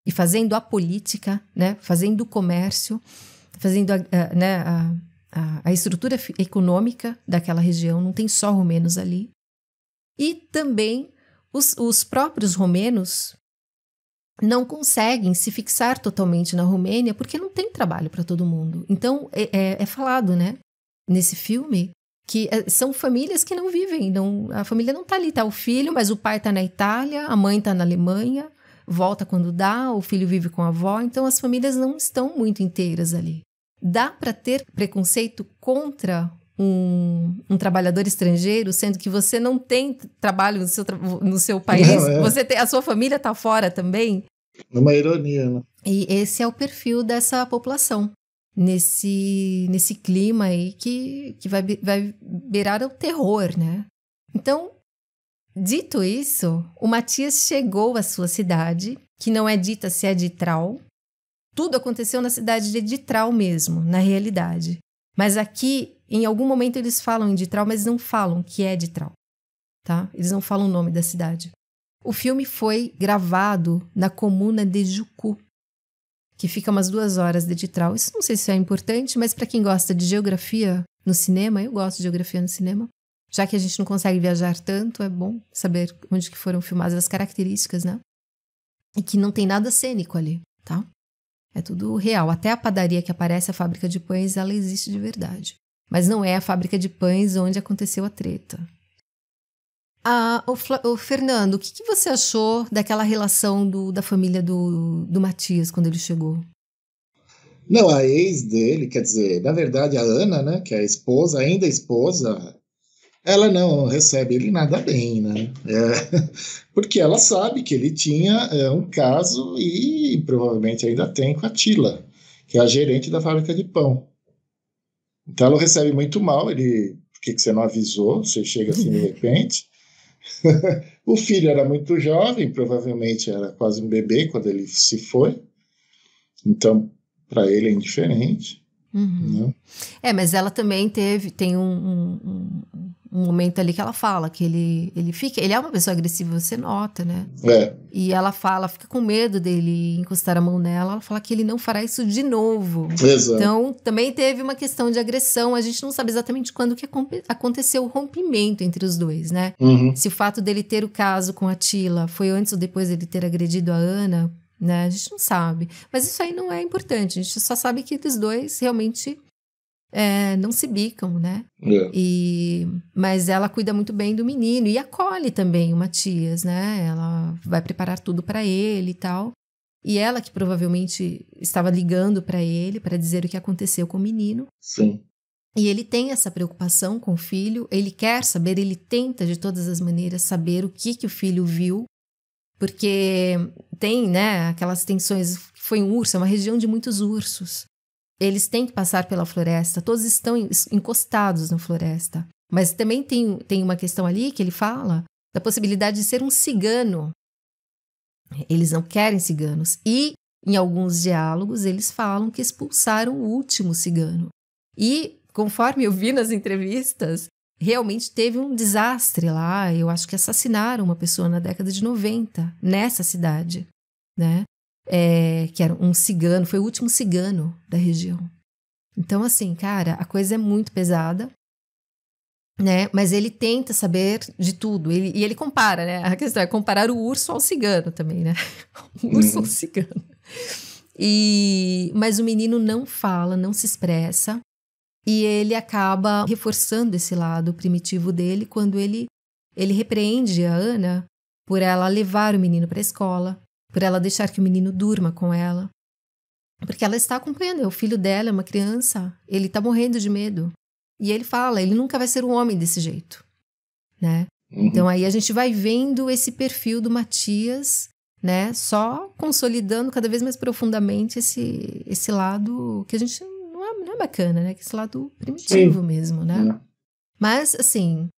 e fazendo a política, né? Fazendo o comércio, fazendo a estrutura econômica daquela região, não tem só romenos ali. E também os próprios romenos não conseguem se fixar totalmente na Romênia porque não tem trabalho para todo mundo. Então, é falado, né, nesse filme, que são famílias que não vivem, a família não está ali, tá o filho, mas o pai está na Itália, a mãe está na Alemanha, volta quando dá, o filho vive com a avó, então as famílias não estão muito inteiras ali. Dá para ter preconceito contra um trabalhor estrangeiro, sendo que você não tem trabalho no seu país, a sua família está fora também? Uma ironia, né? E esse é o perfil dessa população, nesse clima aí que vai beirar o terror, né? Então, dito isso, o Matias chegou à sua cidade, que não é dita se é Ditral. Tudo aconteceu na cidade de Ditral mesmo, na realidade. Mas aqui, em algum momento, eles falam em Ditral, mas não falam que é Ditral, tá? Eles não falam o nome da cidade. O filme foi gravado na comuna de Jucu, que fica umas 2 horas de Ditral. Isso não sei se é importante, mas para quem gosta de geografia no cinema, eu gosto de geografia no cinema, já que a gente não consegue viajar tanto, é bom saber onde que foram filmadas as características, né? E que não tem nada cênico ali, tá? É tudo real. Até a padaria que aparece, a fábrica de pães, ela existe de verdade. Mas não é a fábrica de pães onde aconteceu a treta. O Fernando, o que você achou daquela relação da família do Matias quando ele chegou? Não, a ex dele, quer dizer, na verdade a Ana, né, que é a esposa, ainda a esposa, ela não recebe ele nada bem, né? Porque ela sabe que ele tinha um caso e provavelmente ainda tem com a Tila, que é a gerente da fábrica de pão. Então ela o recebe muito mal, ele, por que você não avisou? Você chega assim de repente. O filho era muito jovem, provavelmente era quase um bebê quando ele se foi. Então, para ele é indiferente. Uhum. Né? Mas ela também tem um momento ali que ela fala que ele é uma pessoa agressiva, você nota, né? E ela fica com medo dele encostar a mão nela, ela fala que ele não fará isso de novo. Exato. Então, também teve uma questão de agressão, a gente não sabe exatamente quando que aconteceu o rompimento entre os dois, né? Uhum. Se o fato dele ter o caso com a Tila foi antes ou depois dele ter agredido a Ana, né? A gente não sabe. Mas isso aí não é importante, a gente só sabe que eles dois realmente não se bicam, né? Mas ela cuida muito bem do menino e acolhe também o Matias, né? Ela vai preparar tudo para ele e tal. E ela que provavelmente estava ligando para ele para dizer o que aconteceu com o menino. Sim. E ele tem essa preocupação com o filho, ele quer saber, ele tenta de todas as maneiras saber o que o filho viu, porque tem, né, aquelas tensões, foi um urso, é uma região de muitos ursos. Eles têm que passar pela floresta, todos estão encostados na floresta. Mas também tem uma questão ali que ele fala da possibilidade de ser um cigano. Eles não querem ciganos. E, em alguns diálogos, eles falam que expulsaram o último cigano. E, conforme eu vi nas entrevistas, realmente teve um desastre lá. Eu acho que assassinaram uma pessoa na década de 90, nessa cidade, né? Que era um cigano, foi o último cigano da região. Então, assim, cara, a coisa é muito pesada, né? Mas ele tenta saber de tudo. E ele compara, né? A questão é comparar o urso ao cigano também, né? O urso ao cigano. Mas o menino não fala, não se expressa. E ele acaba reforçando esse lado primitivo dele quando ele repreende a Ana por ela levar o menino para a escola, por ela deixar que o menino durma com ela. Porque ela está acompanhando, o filho dela é uma criança, ele está morrendo de medo. E ele fala, ele nunca vai ser um homem desse jeito, né? Então aí a gente vai vendo esse perfil do Matias, né? Só consolidando cada vez mais profundamente esse lado que a gente não é bacana, né? Esse lado primitivo mesmo, né? Mas, assim,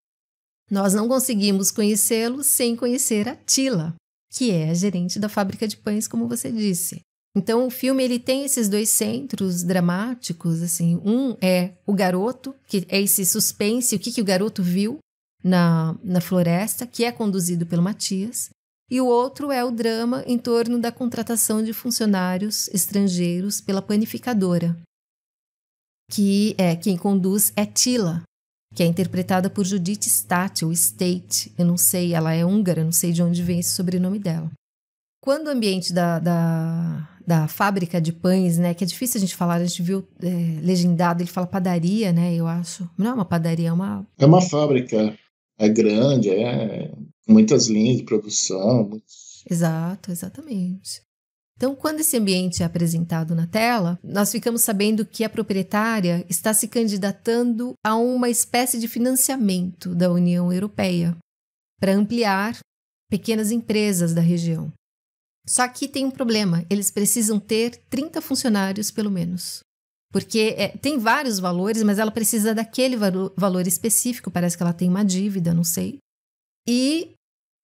nós não conseguimos conhecê-lo sem conhecer a Tila, que é a gerente da fábrica de pães, como você disse. Então, o filme ele tem esses dois centros dramáticos, assim. Um é o garoto, que é esse suspense, o que o garoto viu na floresta, que é conduzido pelo Matias. E o outro é o drama em torno da contratação de funcionários estrangeiros pela panificadora, que quem conduz é Tila, que é interpretada por Judith State, ou State, eu não sei, ela é húngara, não sei de onde vem esse sobrenome dela. Quando o ambiente da fábrica de pães, né, que é difícil a gente falar, a gente viu legendado, ele fala padaria, né, eu acho. Não é uma padaria, é uma... É uma fábrica, é grande, muitas linhas de produção. Exato, exatamente. Então, quando esse ambiente é apresentado na tela, nós ficamos sabendo que a proprietária está se candidatando a uma espécie de financiamento da União Europeia para ampliar pequenas empresas da região. Só que tem um problema, eles precisam ter 30 funcionários pelo menos. Porque tem vários valores, mas ela precisa daquele valor específico. Parece que ela tem uma dívida, não sei. E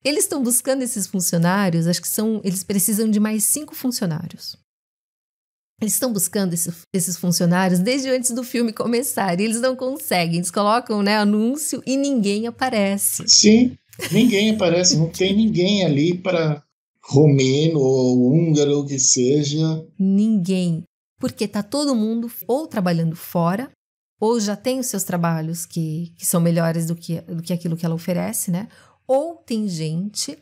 eles estão buscando esses funcionários, acho que eles precisam de mais 5 funcionários. Eles estão buscando esses funcionários desde antes do filme começar. E eles não conseguem. Eles colocam, né, anúncio e ninguém aparece. Sim, ninguém aparece. Não tem ninguém ali para romeno ou húngaro ou o que seja. Ninguém. Porque tá todo mundo ou trabalhando fora, ou já tem os seus trabalhos que são melhores do que aquilo que ela oferece, né? Ou tem gente,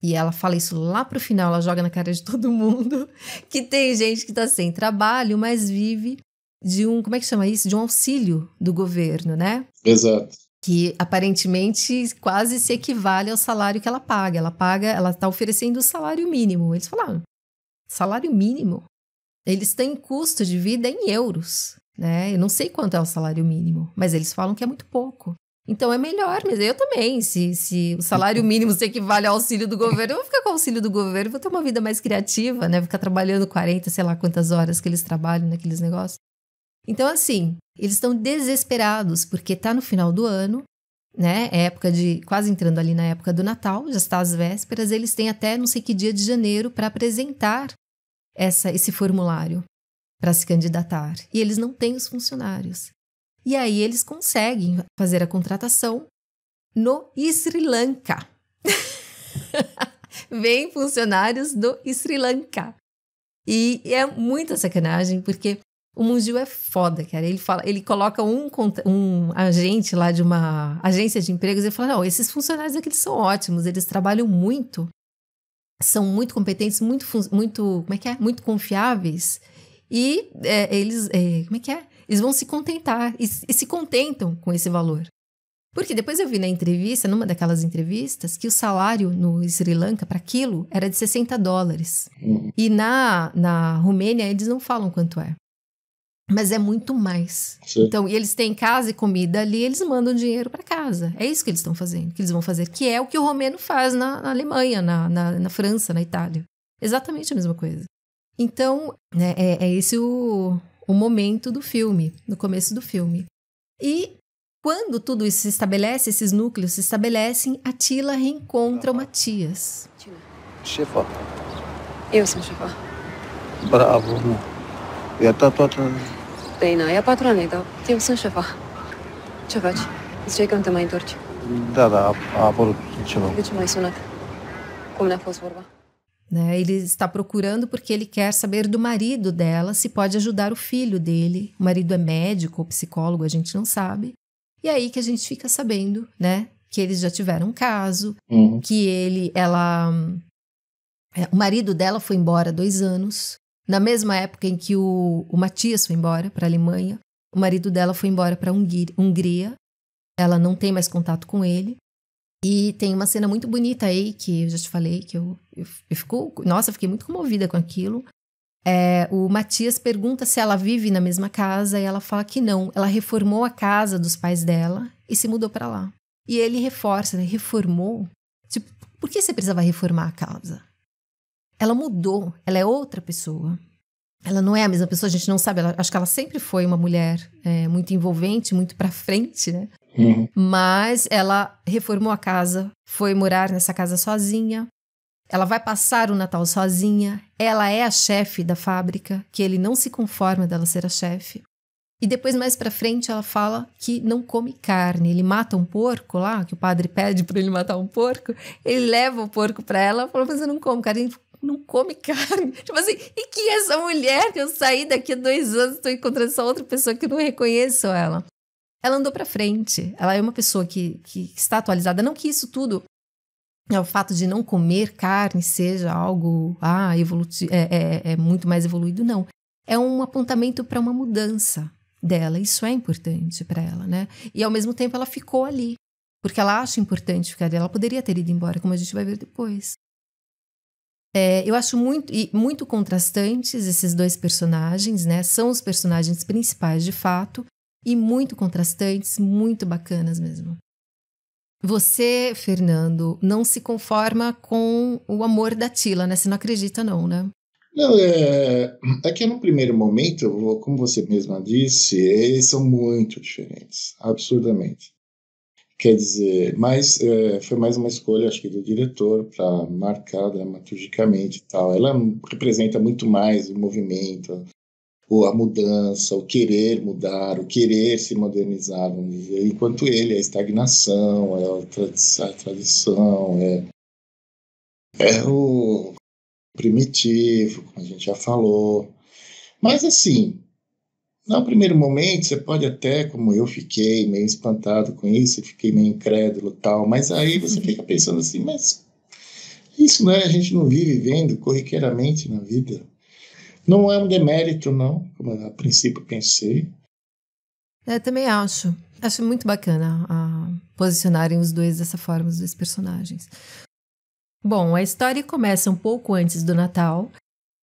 e ela fala isso lá pro final, ela joga na cara de todo mundo, que tem gente que tá sem trabalho, mas vive de como é que chama isso? De um auxílio do governo, né? Exato. Que aparentemente quase se equivale ao salário que ela paga. Ela tá oferecendo o salário mínimo. Eles falaram, salário mínimo? Eles têm custo de vida em euros, né? Eu não sei quanto é o salário mínimo, mas eles falam que é muito pouco. Então é melhor, mas eu também, se o salário mínimo se equivale ao auxílio do governo, eu vou ficar com o auxílio do governo, vou ter uma vida mais criativa, né? Vou ficar trabalhando 40, sei lá quantas horas que eles trabalham naqueles negócios. Então, assim, eles estão desesperados, porque tá no final do ano, né? É época quase entrando ali na época do Natal, já está às vésperas, eles têm até não sei que dia de janeiro para apresentar esse formulário para se candidatar. E eles não têm os funcionários. E aí eles conseguem fazer a contratação no Sri Lanka. Vem funcionários do Sri Lanka. E é muita sacanagem, porque o Mungiu é foda, cara. Ele coloca um agente lá de uma agência de empregos e fala, não, esses funcionários aqui são ótimos, eles trabalham muito, são muito competentes, muito como é que é? Muito confiáveis. E eles, como é que é? Eles vão se contentar e se contentam com esse valor. Porque depois eu vi na entrevista, numa daquelas entrevistas, que o salário no Sri Lanka para aquilo era de $60. E na Romênia eles não falam quanto é. Mas é muito mais. Sim. Então, e eles têm casa e comida ali, eles mandam dinheiro para casa. É isso que eles estão fazendo, que eles vão fazer. Que é o que o romeno faz na Alemanha, na França, na Itália. Exatamente a mesma coisa. Então, né, é esse o momento do filme, no começo do filme. E quando tudo isso se estabelece, esses núcleos se estabelecem, a Tila reencontra o Matias. Chefa. Eu sou chefa. Bravo. E toată... Bine, ia patrone, dar eu sunt șefa. Ce faci? Ziceai că nu te mai întorci. Da, a apărut ceva. De ce m-ai sunat? Cum ne-a fost vorba? Né, ele está procurando porque ele quer saber do marido dela, se pode ajudar o filho dele. O marido é médico ou psicólogo, a gente não sabe. E aí que a gente fica sabendo, né, que eles já tiveram um caso, que o marido dela foi embora há 2 anos. Na mesma época em que o Matias foi embora para a Alemanha, o marido dela foi embora para a Hungria. Ela não tem mais contato com ele. E tem uma cena muito bonita aí, que eu já te falei, que eu fiquei muito comovida com aquilo. O Matias pergunta se ela vive na mesma casa e ela fala que não. Ela reformou a casa dos pais dela e se mudou para lá. E ele reforça, né? Reformou? Tipo, por que você precisava reformar a casa? Ela mudou, ela é outra pessoa. Ela não é a mesma pessoa, a gente não sabe. Acho que ela sempre foi uma mulher muito envolvente, muito pra frente, né? Mas ela reformou a casa, foi morar nessa casa sozinha. Ela vai passar o Natal sozinha. Ela é a chefe da fábrica, que ele não se conforma dela ser a chefe. E depois, mais pra frente, ela fala que não come carne. Ele mata um porco lá, que o padre pede pra ele matar um porco. Ele leva o porco pra ela e fala, mas eu não como carne. Não come carne. Tipo assim, e que é essa mulher que eu saí daqui a 2 anos, estou encontrando essa outra pessoa que eu não reconheço ela. Ela andou pra frente. Ela é uma pessoa que está atualizada. Não que isso tudo, o fato de não comer carne seja algo muito mais evoluído, não. É um apontamento para uma mudança dela. Isso é importante para ela, né? E ao mesmo tempo ela ficou ali, porque ela acha importante ficar ali. Ela poderia ter ido embora, como a gente vai ver depois. Eu acho muito contrastantes esses 2 personagens, né? São os personagens principais de fato, e muito contrastantes, muito bacanas mesmo. Você, Fernando, não se conforma com o amor da Tila, né? Você não acredita não, né? Não, é que no primeiro momento, como você mesma disse, eles são muito diferentes, absurdamente. Quer dizer, mas foi mais uma escolha, acho que, do diretor para marcar dramaturgicamente e tal. Ela representa muito mais o movimento, a mudança, o querer mudar, o querer se modernizar, vamos dizer. Enquanto ele é a estagnação, é a tradição, é o primitivo, como a gente já falou. Mas, assim, no primeiro momento, você pode até, como eu fiquei, meio espantado com isso, fiquei meio incrédulo e tal, mas aí você fica pensando assim, mas isso, né? A gente não vive vendo corriqueiramente na vida. Não é um demérito, não, como eu, a princípio pensei. Eu também acho. Acho muito bacana posicionarem os dois dessa forma, os dois personagens. Bom, a história começa um pouco antes do Natal.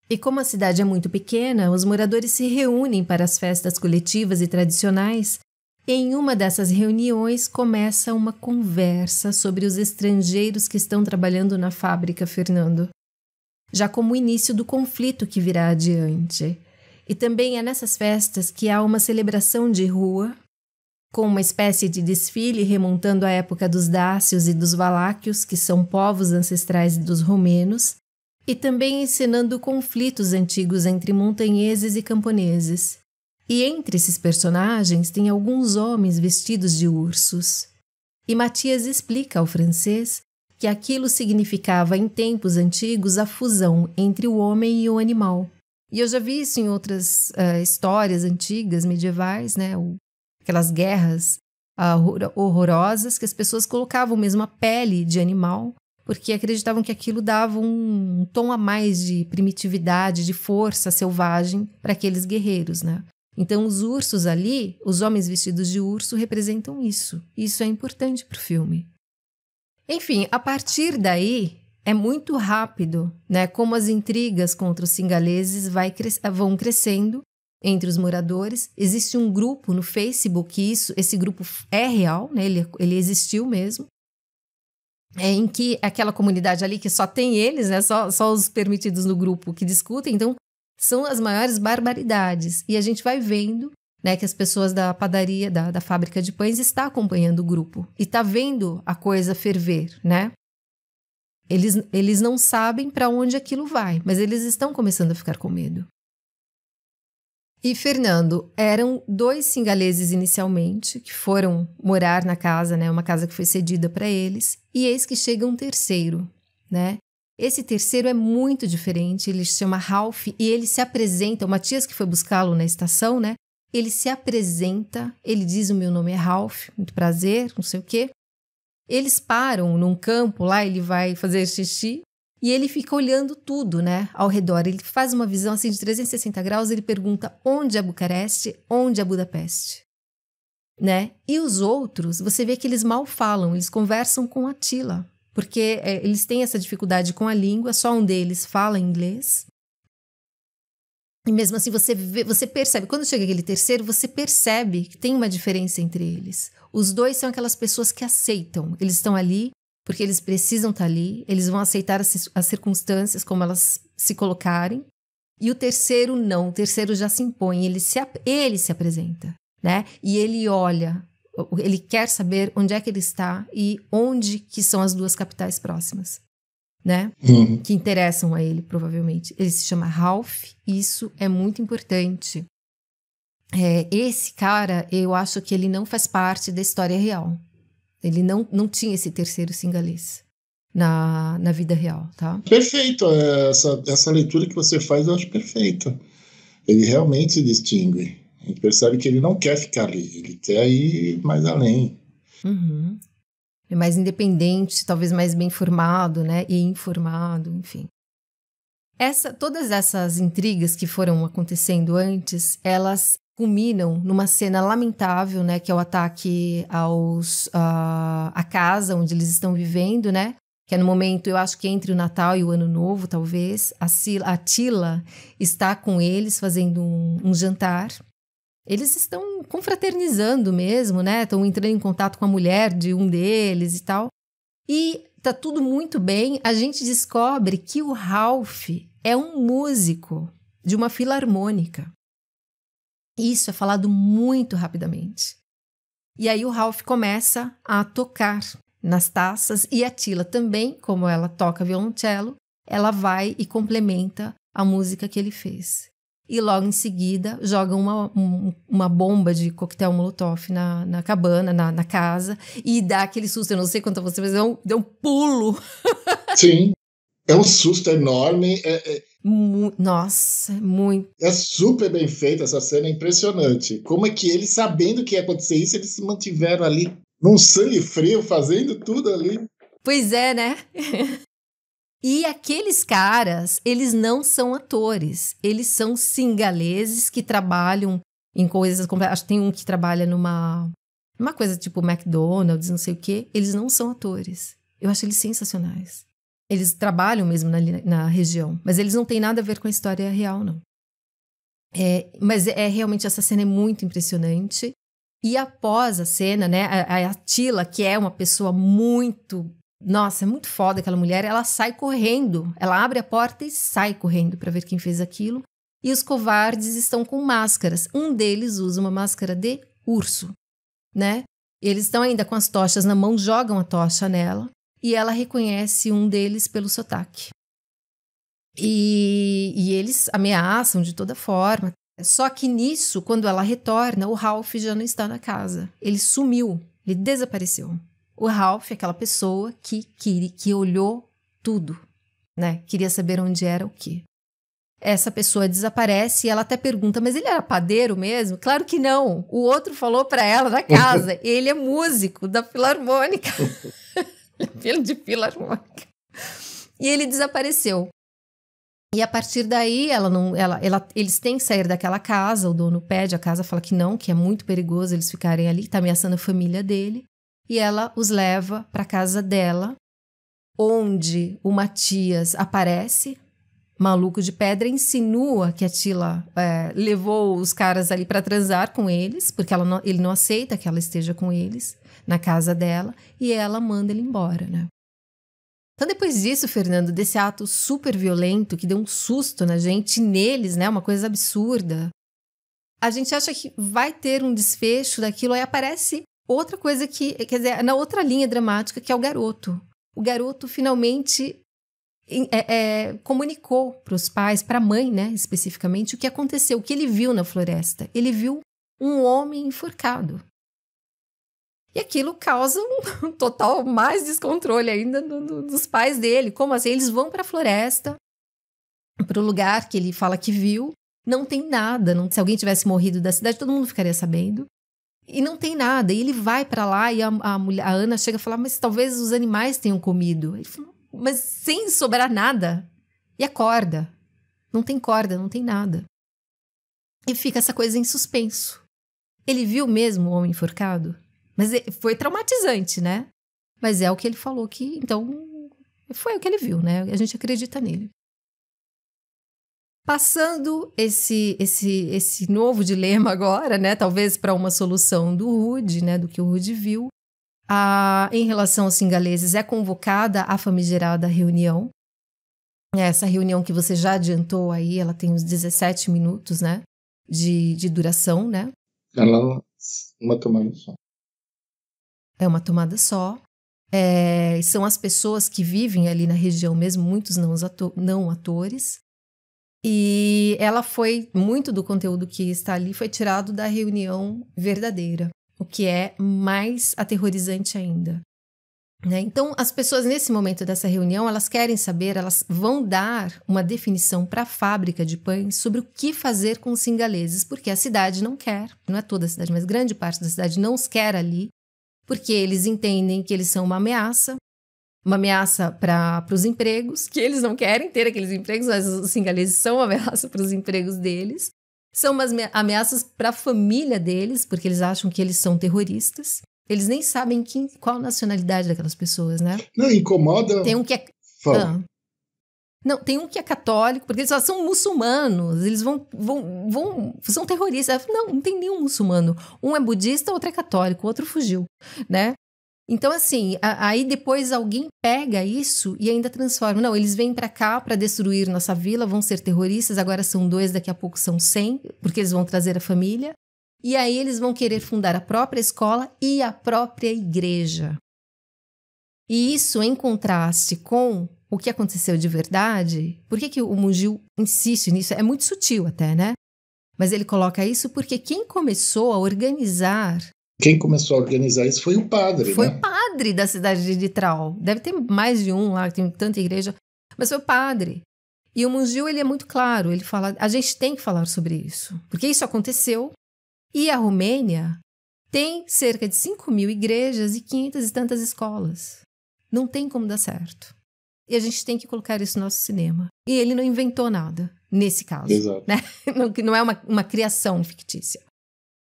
E como a cidade é muito pequena, os moradores se reúnem para as festas coletivas e tradicionais. E em uma dessas reuniões começa uma conversa sobre os estrangeiros que estão trabalhando na fábrica, Fernando. Já como o início do conflito que virá adiante. E também é nessas festas que há uma celebração de rua, com uma espécie de desfile remontando à época dos dácios e dos valáquios, que são povos ancestrais dos romenos, e também encenando conflitos antigos entre montanheses e camponeses. E entre esses personagens tem alguns homens vestidos de ursos. E Matias explica ao francês que aquilo significava em tempos antigos a fusão entre o homem e o animal. E eu já vi isso em outras histórias antigas, medievais, né? Aquelas guerras horrorosas que as pessoas colocavam mesmo a pele de animal porque acreditavam que aquilo dava um tom a mais de primitividade, de força selvagem para aqueles guerreiros, né? Então os ursos ali, os homens vestidos de urso, representam isso. Isso é importante para o filme. Enfim, a partir daí é muito rápido, né? Como as intrigas contra os singaleses vão crescendo entre os moradores. Existe um grupo no Facebook, esse grupo é real, né? Ele existiu mesmo, em que aquela comunidade ali que só tem eles, né? Só os permitidos no grupo que discutem, então são as maiores barbaridades. E a gente vai vendo, né, que as pessoas da padaria, da fábrica de pães estão acompanhando o grupo e está vendo a coisa ferver, né? Eles não sabem para onde aquilo vai, mas eles estão começando a ficar com medo. E, Fernando, eram 2 singaleses inicialmente que foram morar na casa, né, uma casa que foi cedida para eles, e eis que chega um terceiro, né? Esse terceiro é muito diferente, ele se chama Ralph e ele se apresenta, o Matias que foi buscá-lo na estação, né? Ele se apresenta, ele diz: o meu nome é Ralph, muito prazer, não sei o quê. Eles param num campo lá, ele vai fazer xixi e ele fica olhando tudo, né, ao redor. Ele faz uma visão assim de 360 graus, ele pergunta onde é Bucareste, onde é Budapeste, né? E os outros, você vê que eles mal falam, eles conversam com Attila, porque eles têm essa dificuldade com a língua, só um deles fala inglês. E mesmo assim você percebe, quando chega aquele terceiro, você percebe que tem uma diferença entre eles. Os 2 são aquelas pessoas que aceitam, eles estão ali porque eles precisam estar ali, eles vão aceitar as circunstâncias como elas se colocarem. E o terceiro não, o terceiro já se impõe, ele se apresenta, né? E ele olha, ele quer saber onde é que ele está e onde que são as 2 capitais próximas, né? Que interessam a ele, provavelmente. Ele se chama Ralph, isso é muito importante. Esse cara, eu acho que ele não faz parte da história real. Ele não tinha esse terceiro singalês na vida real, tá? Perfeito, essa leitura que você faz eu acho perfeita. Ele realmente se distingue. A gente percebe que ele não quer ficar ali, ele quer ir mais além. Uhum. É mais independente, talvez mais bem formado, né? E informado, enfim. Todas essas intrigas que foram acontecendo antes, elas culminam numa cena lamentável, né? Que é o ataque à casa onde eles estão vivendo, né? Que é no momento, eu acho que entre o Natal e o Ano Novo, talvez. A Attila está com eles fazendo um jantar. Eles estão confraternizando mesmo, né? Estão entrando em contato com a mulher de um deles e tal. E tá tudo muito bem. A gente descobre que o Ralph é um músico de uma filarmônica. Isso é falado muito rapidamente. E aí o Ralph começa a tocar nas taças e a Tila também, como ela toca violoncelo, ela vai e complementa a música que ele fez. E logo em seguida joga uma bomba de coquetel molotov na cabana, na casa, e dá aquele susto. Eu não sei quanto a você, mas deu um pulo. Sim, é um susto enorme. Nossa, muito. É super bem feita essa cena, é impressionante. Como é que eles, sabendo que ia acontecer isso, eles se mantiveram ali num sangue frio, fazendo tudo ali. Pois é, né? E aqueles caras, eles não são atores. Eles são singaleses que trabalham em coisas... Acho que tem um que trabalha numa coisa tipo McDonald's, não sei o quê. Eles não são atores. Eu acho eles sensacionais. Eles trabalham mesmo na região. Mas eles não têm nada a ver com a história real, não. Mas realmente essa cena é muito impressionante. E após a cena, né, a Tila, que é uma pessoa muito... Nossa, é muito foda aquela mulher. Ela sai correndo. Ela abre a porta e sai correndo para ver quem fez aquilo. E os covardes estão com máscaras. Um deles usa uma máscara de urso, né? Eles estão ainda com as tochas na mão, jogam a tocha nela. E ela reconhece um deles pelo sotaque. E eles ameaçam de toda forma. Só que nisso, quando ela retorna, o Ralph já não está na casa. Ele sumiu, ele desapareceu. O Ralph é aquela pessoa que olhou tudo, né? Queria saber onde era o quê. Essa pessoa desaparece e ela até pergunta, mas ele era padeiro mesmo? Claro que não. O outro falou para ela na casa, ele é músico da filarmônica. Filho de filarmônica. E ele desapareceu. E a partir daí, eles têm que sair daquela casa, o dono pede, a casa fala que não, que é muito perigoso eles ficarem ali, está ameaçando a família dele. E ela os leva para a casa dela, onde o Matias aparece, maluco de pedra, insinua que a Tila levou os caras ali para transar com eles, porque ele não aceita que ela esteja com eles na casa dela, e ela manda ele embora, né? Então, depois disso, Fernando, desse ato super violento que deu um susto na gente, neles, né, uma coisa absurda, a gente acha que vai ter um desfecho daquilo, aí aparece outra coisa que, quer dizer, na outra linha dramática, que é o garoto. O garoto finalmente comunicou para os pais, para a mãe, né, especificamente, o que aconteceu, o que ele viu na floresta. Ele viu um homem enforcado. E aquilo causa um total mais descontrole ainda dos pais dele. Como assim? Eles vão para a floresta, para o lugar que ele fala que viu, não tem nada. Se alguém tivesse morrido da cidade, todo mundo ficaria sabendo. E não tem nada. E ele vai para lá e a Ana chega a falar, mas talvez os animais tenham comido. Ele falou, mas sem sobrar nada. E a corda? Não tem corda, não tem nada. E fica essa coisa em suspenso. Ele viu mesmo o homem enforcado? Mas foi traumatizante, né? Mas é o que ele falou que, então, foi o que ele viu, né? A gente acredita nele. Passando esse novo dilema agora, né? Talvez para uma solução do Rude, né? Do que o Rude viu. Em relação aos singaleses, é convocada a famigerada reunião. Essa reunião que você já adiantou aí, ela tem uns 17 minutos, né? De duração, né? Ela uma tomada só. É uma tomada só. São as pessoas que vivem ali na região mesmo, muitos não atores. E ela muito do conteúdo que está ali foi tirado da reunião verdadeira, o que é mais aterrorizante ainda. Né? Então, as pessoas nesse momento dessa reunião, elas querem saber, elas vão dar uma definição para a fábrica de pães sobre o que fazer com os singaleses, porque a cidade não quer, não é toda a cidade, mas grande parte da cidade não os quer ali, porque eles entendem que eles são uma ameaça para os empregos, que eles não querem ter aqueles empregos, mas os singaleses são uma ameaça para os empregos deles, são umas ameaças para a família deles, porque eles acham que eles são terroristas, eles nem sabem qual a nacionalidade daquelas pessoas, né? Não, incomoda... Tem um que é... Não, tem um que é católico, porque eles são muçulmanos, eles são terroristas. Não tem nenhum muçulmano. Um é budista, outro é católico, o outro fugiu, né? Então, assim, aí depois alguém pega isso e ainda transforma. Não, eles vêm para cá para destruir nossa vila, vão ser terroristas, agora são 2, daqui a pouco são 100, porque eles vão trazer a família. E aí eles vão querer fundar a própria escola e a própria igreja. E isso em contraste com o que aconteceu de verdade. Por que o Mungil insiste nisso? É muito sutil até, né? Mas ele coloca isso porque quem começou a organizar... Quem começou a organizar isso foi o padre, Foi né? o padre da cidade de Ditral. Deve ter mais de um lá, tem tanta igreja. Mas foi o padre. E o Mungil, ele é muito claro. Ele fala, a gente tem que falar sobre isso. Porque isso aconteceu. E a Romênia tem cerca de 5.000 igrejas e 500 e tantas escolas. Não tem como dar certo. E a gente tem que colocar isso no nosso cinema. E ele não inventou nada, nesse caso. Exato. Né? Não é uma criação fictícia.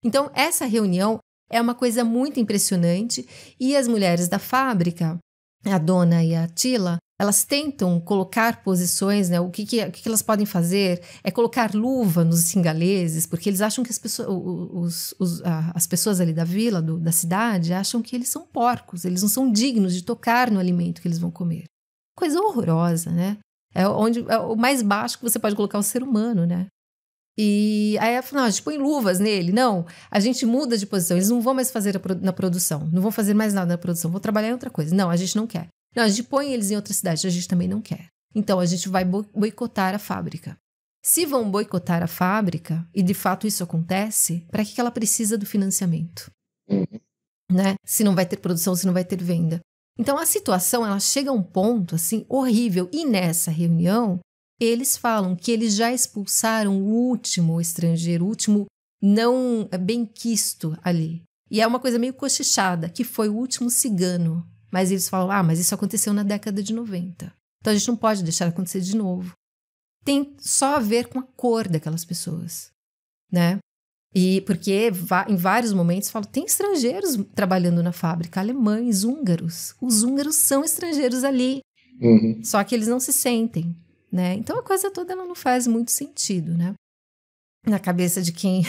Então, essa reunião é uma coisa muito impressionante. E as mulheres da fábrica, a Dona e a Tila, elas tentam colocar posições, né? O que elas podem fazer é colocar luva nos singaleses, porque eles acham que as pessoas ali da vila, da cidade, acham que eles são porcos, eles não são dignos de tocar no alimento que eles vão comer. Coisa horrorosa, né? É o mais baixo que você pode colocar o ser humano, né? E aí ela falou, não, a gente põe luvas nele. Não, a gente muda de posição, eles não vão mais fazer na produção, não vão fazer mais nada na produção, vão trabalhar em outra coisa. Não, a gente não quer. Não, a gente põe eles em outra cidade, a gente também não quer. Então, a gente vai boicotar a fábrica. Se vão boicotar a fábrica, e de fato isso acontece, para que ela precisa do financiamento? Né? Se não vai ter produção, se não vai ter venda. Então, a situação, ela chega a um ponto, assim, horrível. E nessa reunião, eles falam que eles já expulsaram o último estrangeiro, o último não benquisto ali. E é uma coisa meio cochichada, que foi o último cigano. Mas eles falam, mas isso aconteceu na década de 90. Então a gente não pode deixar acontecer de novo. Tem só a ver com a cor daquelas pessoas, né? E porque em vários momentos falam, tem estrangeiros trabalhando na fábrica, alemães, húngaros. Os húngaros são estrangeiros ali. Só que eles não se sentem, né? Então a coisa toda ela não faz muito sentido, né? Na cabeça de quem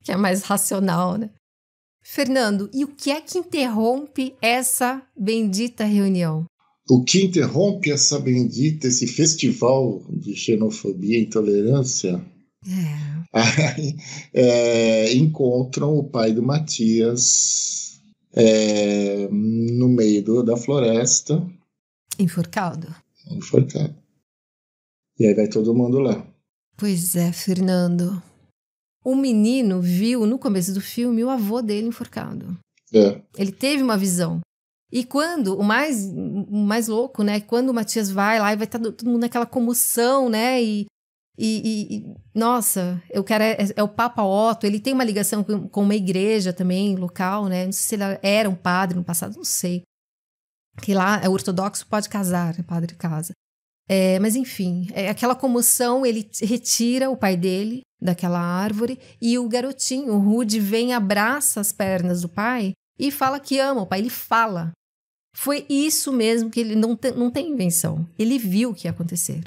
que é mais racional, né? Fernando, e o que é que interrompe essa bendita reunião? O que interrompe esse festival de xenofobia e intolerância? Encontram o pai do Matias no meio da floresta. Enforcado. E aí vai todo mundo lá. Pois é, Fernando. O menino viu, no começo do filme, o avô dele enforcado. Ele teve uma visão. E quando, o mais louco, né? Quando o Matias vai lá e vai estar todo mundo naquela comoção, né? E nossa, o cara é o Papa Otto, ele tem uma ligação com uma igreja também, local, né? Não sei se ele era um padre no passado, não sei. Que lá é ortodoxo, pode casar, padre casa. Mas enfim, aquela comoção, ele retira o pai dele daquela árvore e o garotinho, o Rudy, vem, abraça as pernas do pai e fala que ama o pai, ele fala. Foi isso mesmo, que ele não tem invenção, ele viu o que ia acontecer.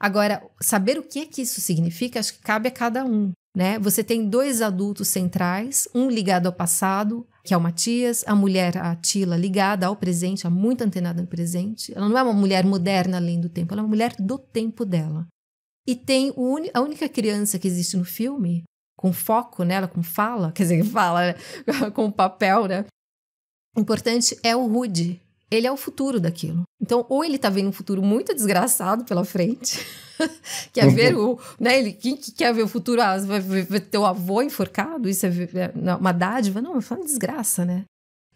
Agora, saber o que é que isso significa, acho que cabe a cada um, né? Você tem 2 adultos centrais, um ligado ao passado, que é o Matias, a mulher, a Tila, ligada ao presente, muito antenada no presente. Ela não é uma mulher moderna além do tempo, ela é uma mulher do tempo dela. E tem a única criança que existe no filme, com foco nela, com fala, quer dizer, fala, né? Com papel, né? Importante é o Rudy. Ele é o futuro daquilo. Então, ou ele tá vendo um futuro muito desgraçado pela frente, quer ver quem quer ver o futuro? Vai ver teu avô enforcado? Isso é uma dádiva? Não, é uma desgraça, né?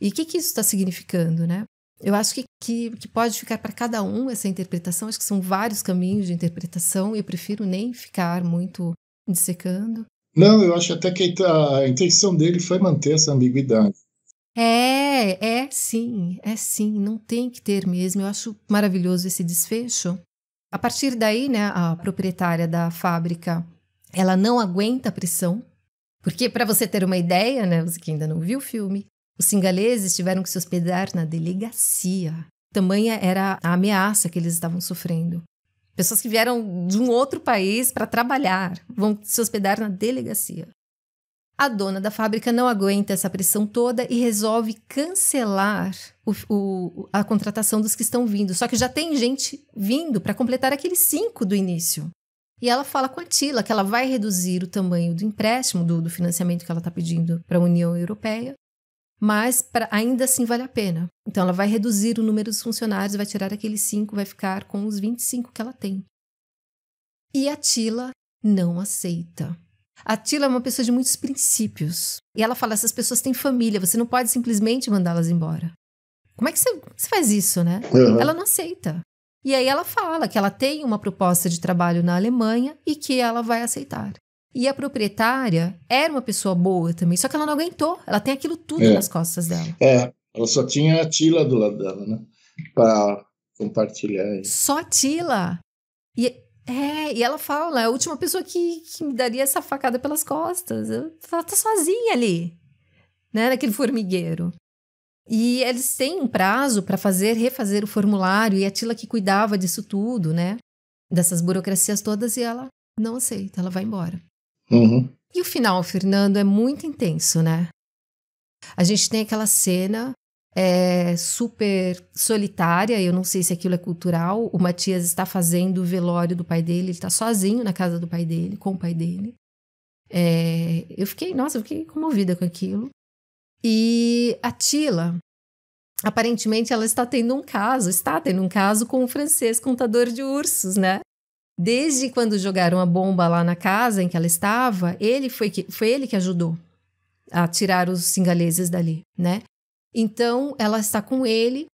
E o que isso está significando, né? Eu acho que pode ficar para cada um essa interpretação. Acho que são vários caminhos de interpretação e eu prefiro nem ficar muito dissecando. Não, eu acho até que a intenção dele foi manter essa ambiguidade. Sim, não tem que ter mesmo. Eu acho maravilhoso esse desfecho. A partir daí, né, a proprietária da fábrica, ela não aguenta a pressão, porque para você ter uma ideia, né, você que ainda não viu o filme, os singaleses tiveram que se hospedar na delegacia. Tamanha era a ameaça que eles estavam sofrendo. Pessoas que vieram de um outro país para trabalhar vão se hospedar na delegacia. A dona da fábrica não aguenta essa pressão toda e resolve cancelar a contratação dos que estão vindo. Só que já tem gente vindo para completar aqueles 5 do início. E ela fala com a Attila que ela vai reduzir o tamanho do empréstimo, do financiamento que ela está pedindo para a União Europeia, mas ainda assim vale a pena. Então ela vai reduzir o número dos funcionários, vai tirar aqueles 5, vai ficar com os 25 que ela tem. E a Attila não aceita. A Attila é uma pessoa de muitos princípios. E ela fala, essas pessoas têm família, você não pode simplesmente mandá-las embora. Como é que você faz isso, né? Uhum. Ela não aceita. E aí ela fala que ela tem uma proposta de trabalho na Alemanha e que ela vai aceitar. E a proprietária era uma pessoa boa também, só que ela não aguentou. Ela tem aquilo tudo nas costas dela. Ela só tinha a Attila do lado dela, né? Para compartilhar. Só a Attila. E ela fala, é a última pessoa que me daria essa facada pelas costas. Ela tá sozinha ali, né, naquele formigueiro. E eles têm um prazo para refazer o formulário, e a Attila que cuidava disso tudo, né, dessas burocracias todas, e ela não aceita, ela vai embora. Uhum. E o final, Fernando, é muito intenso, né? A gente tem aquela cena super solitária, eu não sei se aquilo é cultural. O Matias está fazendo o velório do pai dele, ele está sozinho na casa do pai dele, com o pai dele. Eu fiquei comovida com aquilo. E a Attila, aparentemente, ela está tendo um caso com o francês contador de ursos, né? Desde quando jogaram a bomba lá na casa em que ela estava, foi ele que ajudou a tirar os singaleses dali, né? Então, ela está com ele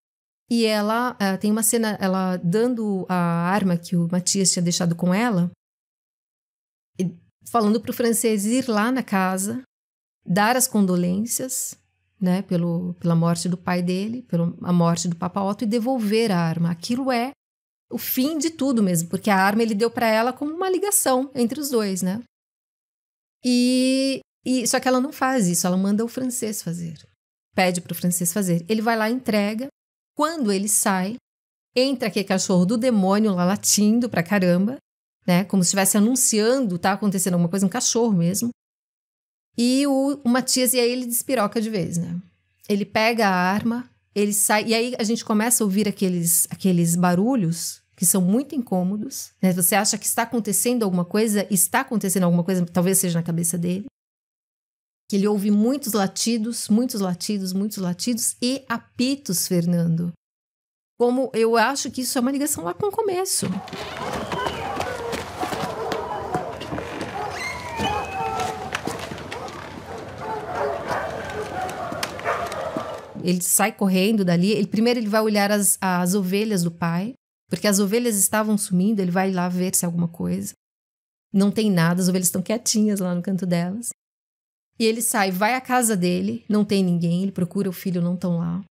e ela tem uma cena, ela dando a arma que o Matias tinha deixado com ela, falando para o francês ir lá na casa, dar as condolências, né, pela morte do pai dele, pela morte do Papa Otto, e devolver a arma. Aquilo é o fim de tudo mesmo, porque a arma ele deu para ela como uma ligação entre os dois, né? Só que ela não faz isso, ela manda o francês fazer. Pede para o francês fazer. Ele vai lá e entrega. Quando ele sai, entra aquele cachorro do demônio lá latindo pra caramba, né? Como se estivesse anunciando, tá acontecendo alguma coisa, um cachorro mesmo. E o Matias, e aí ele despiroca de vez, né? Ele pega a arma, ele sai, e aí a gente começa a ouvir aqueles barulhos que são muito incômodos, né? Você acha que está acontecendo alguma coisa, talvez seja na cabeça dele. Que ele ouve muitos latidos e apitos, Fernando. Como eu acho que isso é uma ligação lá com o começo. Ele sai correndo dali. Primeiro ele vai olhar as ovelhas do pai, porque as ovelhas estavam sumindo, ele vai lá ver se é alguma coisa. Não tem nada, as ovelhas estão quietinhas lá no canto delas. E ele sai, vai à casa dele, não tem ninguém, ele procura o filho, não estão lá.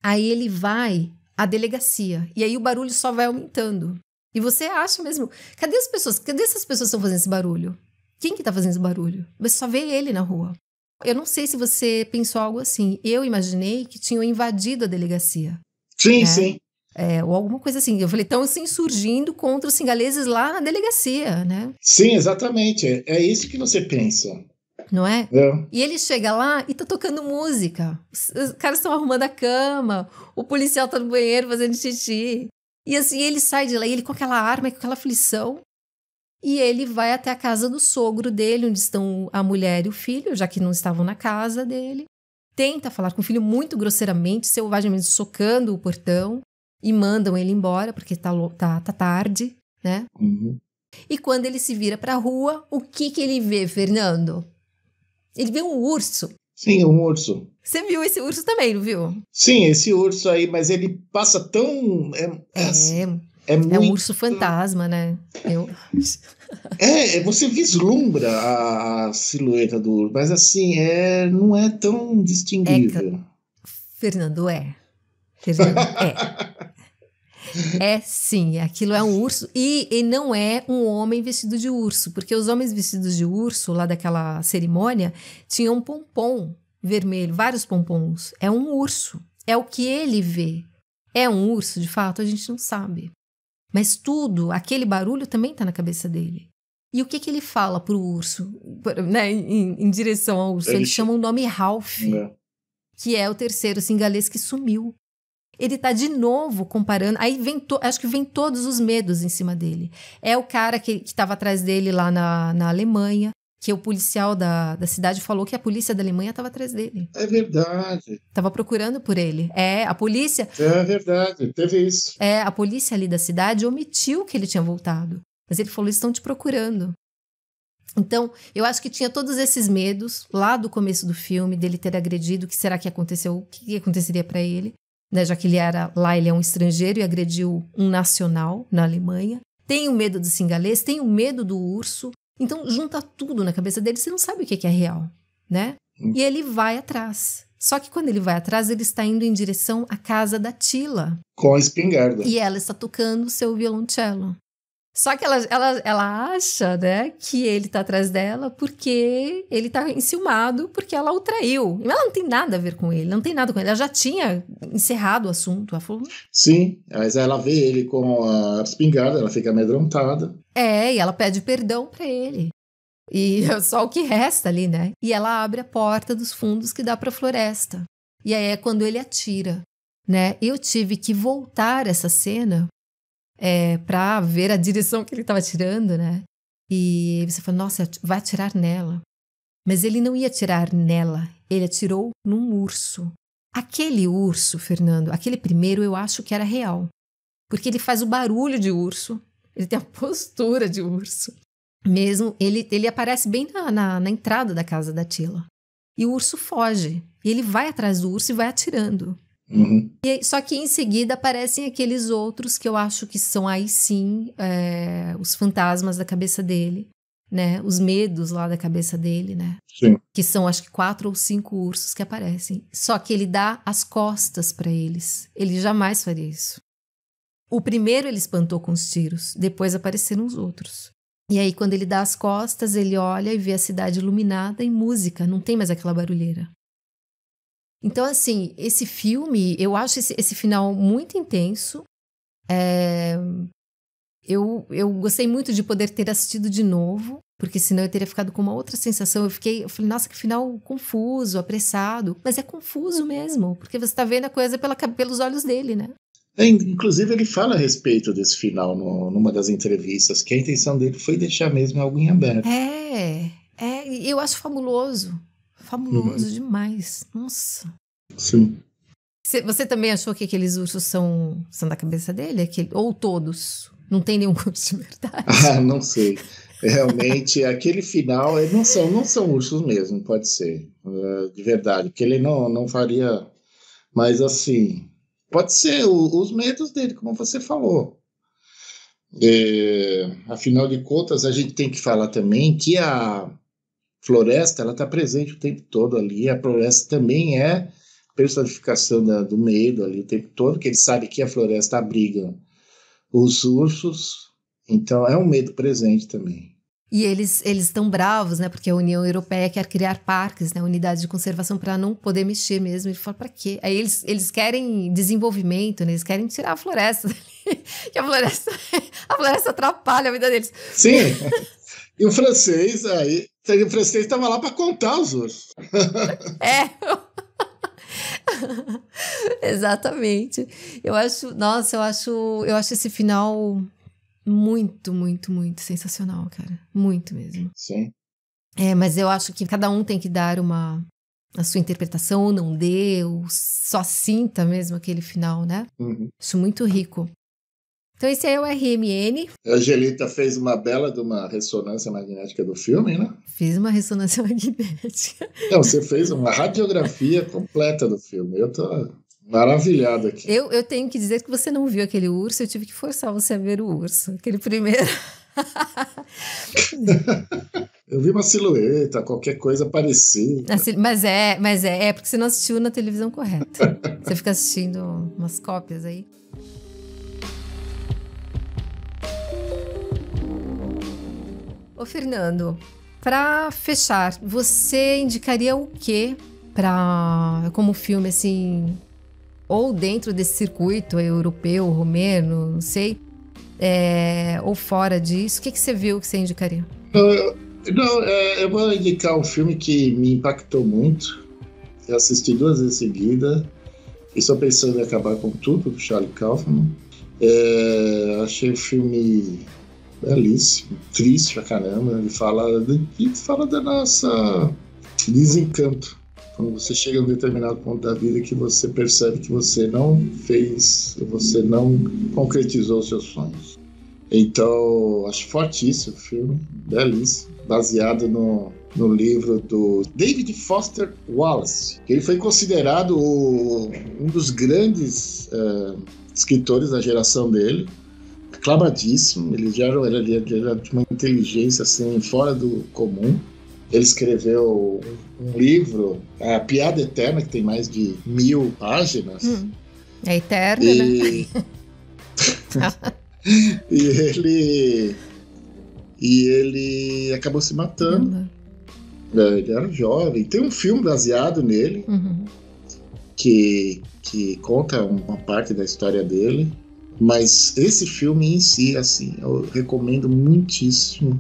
Aí ele vai à delegacia, e aí o barulho só vai aumentando. E você acha mesmo, cadê as pessoas? Cadê essas pessoas que estão fazendo esse barulho? Quem que tá fazendo esse barulho? Você só vê ele na rua. Eu não sei se você pensou algo assim. Eu imaginei que tinham invadido a delegacia. Sim, né? sim. Ou alguma coisa assim. Eu falei, estão assim surgindo contra os singaleses lá na delegacia, né? Sim, exatamente. É isso que você pensa. Não é? E ele chega lá e tá tocando música. Os caras estão arrumando a cama, o policial tá no banheiro fazendo xixi. E assim, ele sai de lá, e ele com aquela arma, com aquela aflição, e ele vai até a casa do sogro dele, onde estão a mulher e o filho, já que não estavam na casa dele. Tenta falar com o filho muito grosseiramente, selvagemente socando o portão, e mandam ele embora, porque tá tarde, né? Uhum. E quando ele se vira pra rua, o que ele vê, Fernando? Ele vê um urso. Sim, um urso. Você viu esse urso também, não viu? Sim, esse urso aí, mas ele passa tão... É um urso fantasma, né? Você vislumbra a silhueta do urso, mas assim, não é tão distinguível. Fernando, sim, aquilo é um urso e não é um homem vestido de urso, porque os homens vestidos de urso lá daquela cerimônia tinham um pompom vermelho, vários pompons. É um urso, é o que ele vê. É um urso, de fato, a gente não sabe. Mas tudo, aquele barulho também está na cabeça dele. E o que ele fala pro urso, né, em direção ao urso? Ele chama o nome Ralph, que é o terceiro singalês que sumiu. Ele tá de novo comparando, aí acho que vem todos os medos em cima dele. É o cara que tava atrás dele lá na Alemanha, que o policial da cidade falou que a polícia da Alemanha estava atrás dele. É verdade. Tava procurando por ele. A polícia... É verdade, teve isso. A polícia ali da cidade omitiu que ele tinha voltado. Mas ele falou, eles estão te procurando. Então, eu acho que tinha todos esses medos lá do começo do filme, dele ter agredido, o que será que aconteceu, o que aconteceria para ele, né? Já que ele é um estrangeiro e agrediu um nacional na Alemanha. Tem o medo do singalês, tem o medo do urso. Então, junta tudo na cabeça dele, você não sabe o que é real, né? E ele vai atrás. Só que quando ele vai atrás, ele está indo em direção à casa da Tila. Com a espingarda. E ela está tocando o seu violoncelo. Só que ela acha, né, que ele está atrás dela porque ele está enciumado, porque ela o traiu. E ela não tem nada a ver com ele, não tem nada com ele. Ela já tinha encerrado o assunto. Ela falou... Sim, mas ela vê ele com a espingarda, ela fica amedrontada. E ela pede perdão para ele. E é só o que resta ali, né? E ela abre a porta dos fundos que dá para a floresta. E aí é quando ele atira, né? Eu tive que voltar essa cena para ver a direção que ele estava atirando, né? E você fala, nossa, vai atirar nela. Mas ele não ia atirar nela, ele atirou num urso. Aquele urso, Fernando, aquele primeiro eu acho que era real. Porque ele faz o barulho de urso, ele tem a postura de urso. Mesmo, ele aparece bem na entrada da casa da Tila. E o urso foge. E ele vai atrás do urso e vai atirando. Uhum. Só que em seguida aparecem aqueles outros que eu acho que são aí sim os fantasmas da cabeça dele, né? Os medos lá da cabeça dele, né? Sim. Que são acho que 4 ou 5 ursos que aparecem. Só que ele dá as costas para eles. Ele jamais faria isso. O primeiro ele espantou com os tiros, depois apareceram os outros. E aí quando ele dá as costas, ele olha e vê a cidade iluminada em música, não tem mais aquela barulheira. Então, assim, esse filme, eu acho esse final muito intenso. Eu gostei muito de poder ter assistido de novo, porque senão eu teria ficado com uma outra sensação. Eu falei, nossa, que final confuso, apressado. Mas é confuso mesmo, porque você está vendo a coisa pelos olhos dele, né? Inclusive, ele fala a respeito desse final numa das entrevistas, que a intenção dele foi deixar mesmo algo em aberto. Eu acho fabuloso. Fabuloso demais. Nossa. Sim. Você também achou que aqueles ursos são da cabeça dele? Ou todos? Não tem nenhum urso de verdade? Não sei. Realmente, aquele final, não são ursos mesmo, pode ser. De verdade. Que ele não faria... Mas, assim, pode ser os medos dele, como você falou. Afinal de contas, a gente tem que falar também que a floresta, ela está presente o tempo todo ali. A floresta também é personificação do medo ali o tempo todo, que ele sabe que a floresta abriga os ursos, então é um medo presente também. E eles estão bravos, né? Porque a União Europeia quer criar parques, né? Unidades de conservação para não poder mexer mesmo. Ele fala, para quê? Aí eles querem desenvolvimento, né? Eles querem tirar a floresta dali, que a floresta atrapalha a vida deles. Sim. E o francês estava lá para contar os ursos. Exatamente. Eu acho esse final muito, muito, muito sensacional, cara. Muito mesmo. Sim. Mas eu acho que cada um tem que dar a sua interpretação, ou não dê, ou só sinta mesmo aquele final, né? Uhum. Acho muito rico. Então esse aí é o RMN. A Angelita fez uma bela de uma ressonância magnética do filme, né? Fiz uma ressonância magnética. Não, você fez uma radiografia completa do filme. Eu tô maravilhado aqui. Eu tenho que dizer que você não viu aquele urso, eu tive que forçar você a ver o urso. Aquele primeiro. Eu vi uma silhueta, qualquer coisa parecida. Mas porque você não assistiu na televisão correta. Você fica assistindo umas cópias aí. Ô, Fernando, para fechar, você indicaria o quê como filme, assim, ou dentro desse circuito europeu, romeno, não sei, ou fora disso? O que você viu que você indicaria? Eu vou indicar um filme que me impactou muito. Eu assisti 2 vezes seguida. Estou pensando em acabar com tudo, do Charlie Kaufman. Achei o filme belíssimo, triste pra caramba. Ele fala da nossa desencanto. Quando você chega a um determinado ponto da vida que você percebe que você não concretizou os seus sonhos. Então, acho fortíssimo o filme, belíssimo, baseado no livro do David Foster Wallace. Ele foi considerado um dos grandes escritores da geração dele, aclamadíssimo. Ele era de uma inteligência assim, fora do comum. Ele escreveu um livro, A Piada Eterna, que tem mais de 1000 páginas. É eterna, né? E ele acabou se matando. Ele era jovem. Tem um filme baseado nele, que conta uma parte da história dele. Mas esse filme em si, assim, eu recomendo muitíssimo.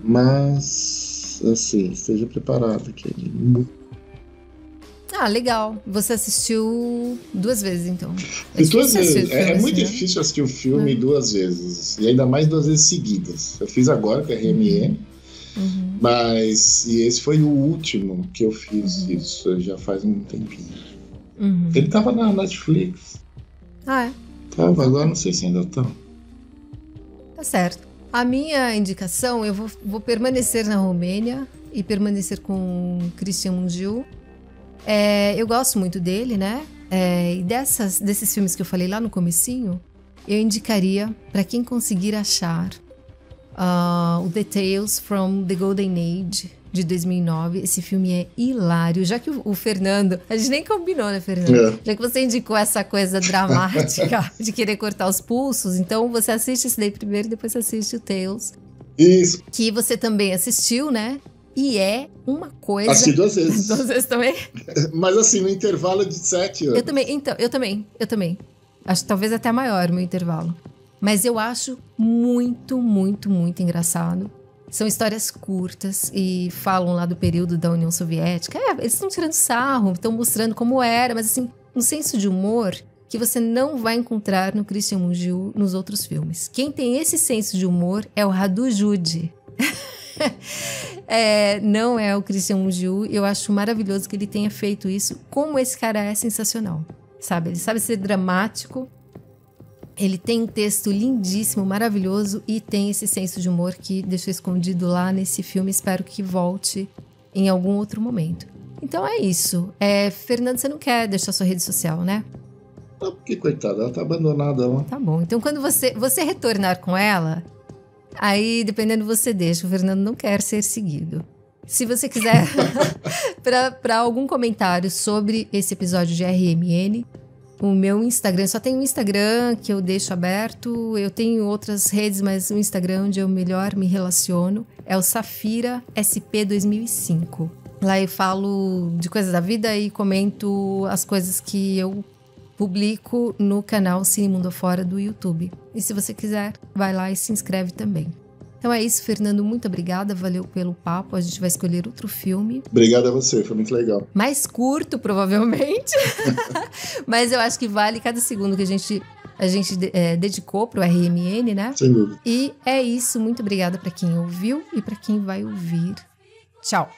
Mas, assim, esteja preparado. Legal. Você assistiu 2 vezes, então. É 2 vezes. É muito né? difícil assistir um filme 2 vezes. E ainda mais 2 vezes seguidas. Eu fiz agora com a RMN. Mas esse foi o último que eu fiz isso. Já faz um tempinho. Ele tava na Netflix. É? Tava, agora não sei se ainda tá. Tá certo. A minha indicação, eu vou permanecer na Romênia e permanecer com Christian Mungiu. Eu gosto muito dele, né? E desses filmes que eu falei lá no comecinho, eu indicaria para quem conseguir achar o The Tales from the Golden Age, de 2009. Esse filme é hilário. Já que o Fernando... A gente nem combinou, né, Fernando? Já que você indicou essa coisa dramática de querer cortar os pulsos, então você assiste esse daí primeiro e depois você assiste o Tales. Isso. Que você também assistiu, né? E é uma coisa... Assisti 2 vezes. 2 vezes também? Mas assim, no intervalo de 7 anos. Eu também. Acho que talvez até maior o meu intervalo. Mas eu acho muito, muito, muito engraçado. São histórias curtas e falam lá do período da União Soviética. Eles estão tirando sarro, estão mostrando como era, mas assim, um senso de humor que você não vai encontrar no Christian Mungiu nos outros filmes. Quem tem esse senso de humor é o Radu Jude. Não é o Christian Mungiu. Eu acho maravilhoso que ele tenha feito isso. Como esse cara é sensacional, sabe? Ele sabe ser dramático. Ele tem um texto lindíssimo, maravilhoso, e tem esse senso de humor que deixou escondido lá nesse filme. Espero que volte em algum outro momento. Então é isso. Fernando, você não quer deixar sua rede social, né? Não, porque, coitada, ela tá abandonada lá. Tá bom. Então quando você retornar com ela, aí, dependendo, você deixa. O Fernando não quer ser seguido. Se você quiser, para algum comentário sobre esse episódio de RMN, o meu Instagram, só tem um Instagram que eu deixo aberto. Eu tenho outras redes, mas o Instagram onde eu melhor me relaciono é o Safira SP 2005. Lá eu falo de coisas da vida e comento as coisas que eu publico no canal Cine Mundo Afora do YouTube. E se você quiser, vai lá e se inscreve também. Então é isso, Fernando, muito obrigada, valeu pelo papo. A gente vai escolher outro filme. Obrigado a você, foi muito legal. Mais curto, provavelmente. Mas eu acho que vale cada segundo que a gente dedicou pro RMN, né? Sem dúvida. E é isso, muito obrigada para quem ouviu e para quem vai ouvir. Tchau!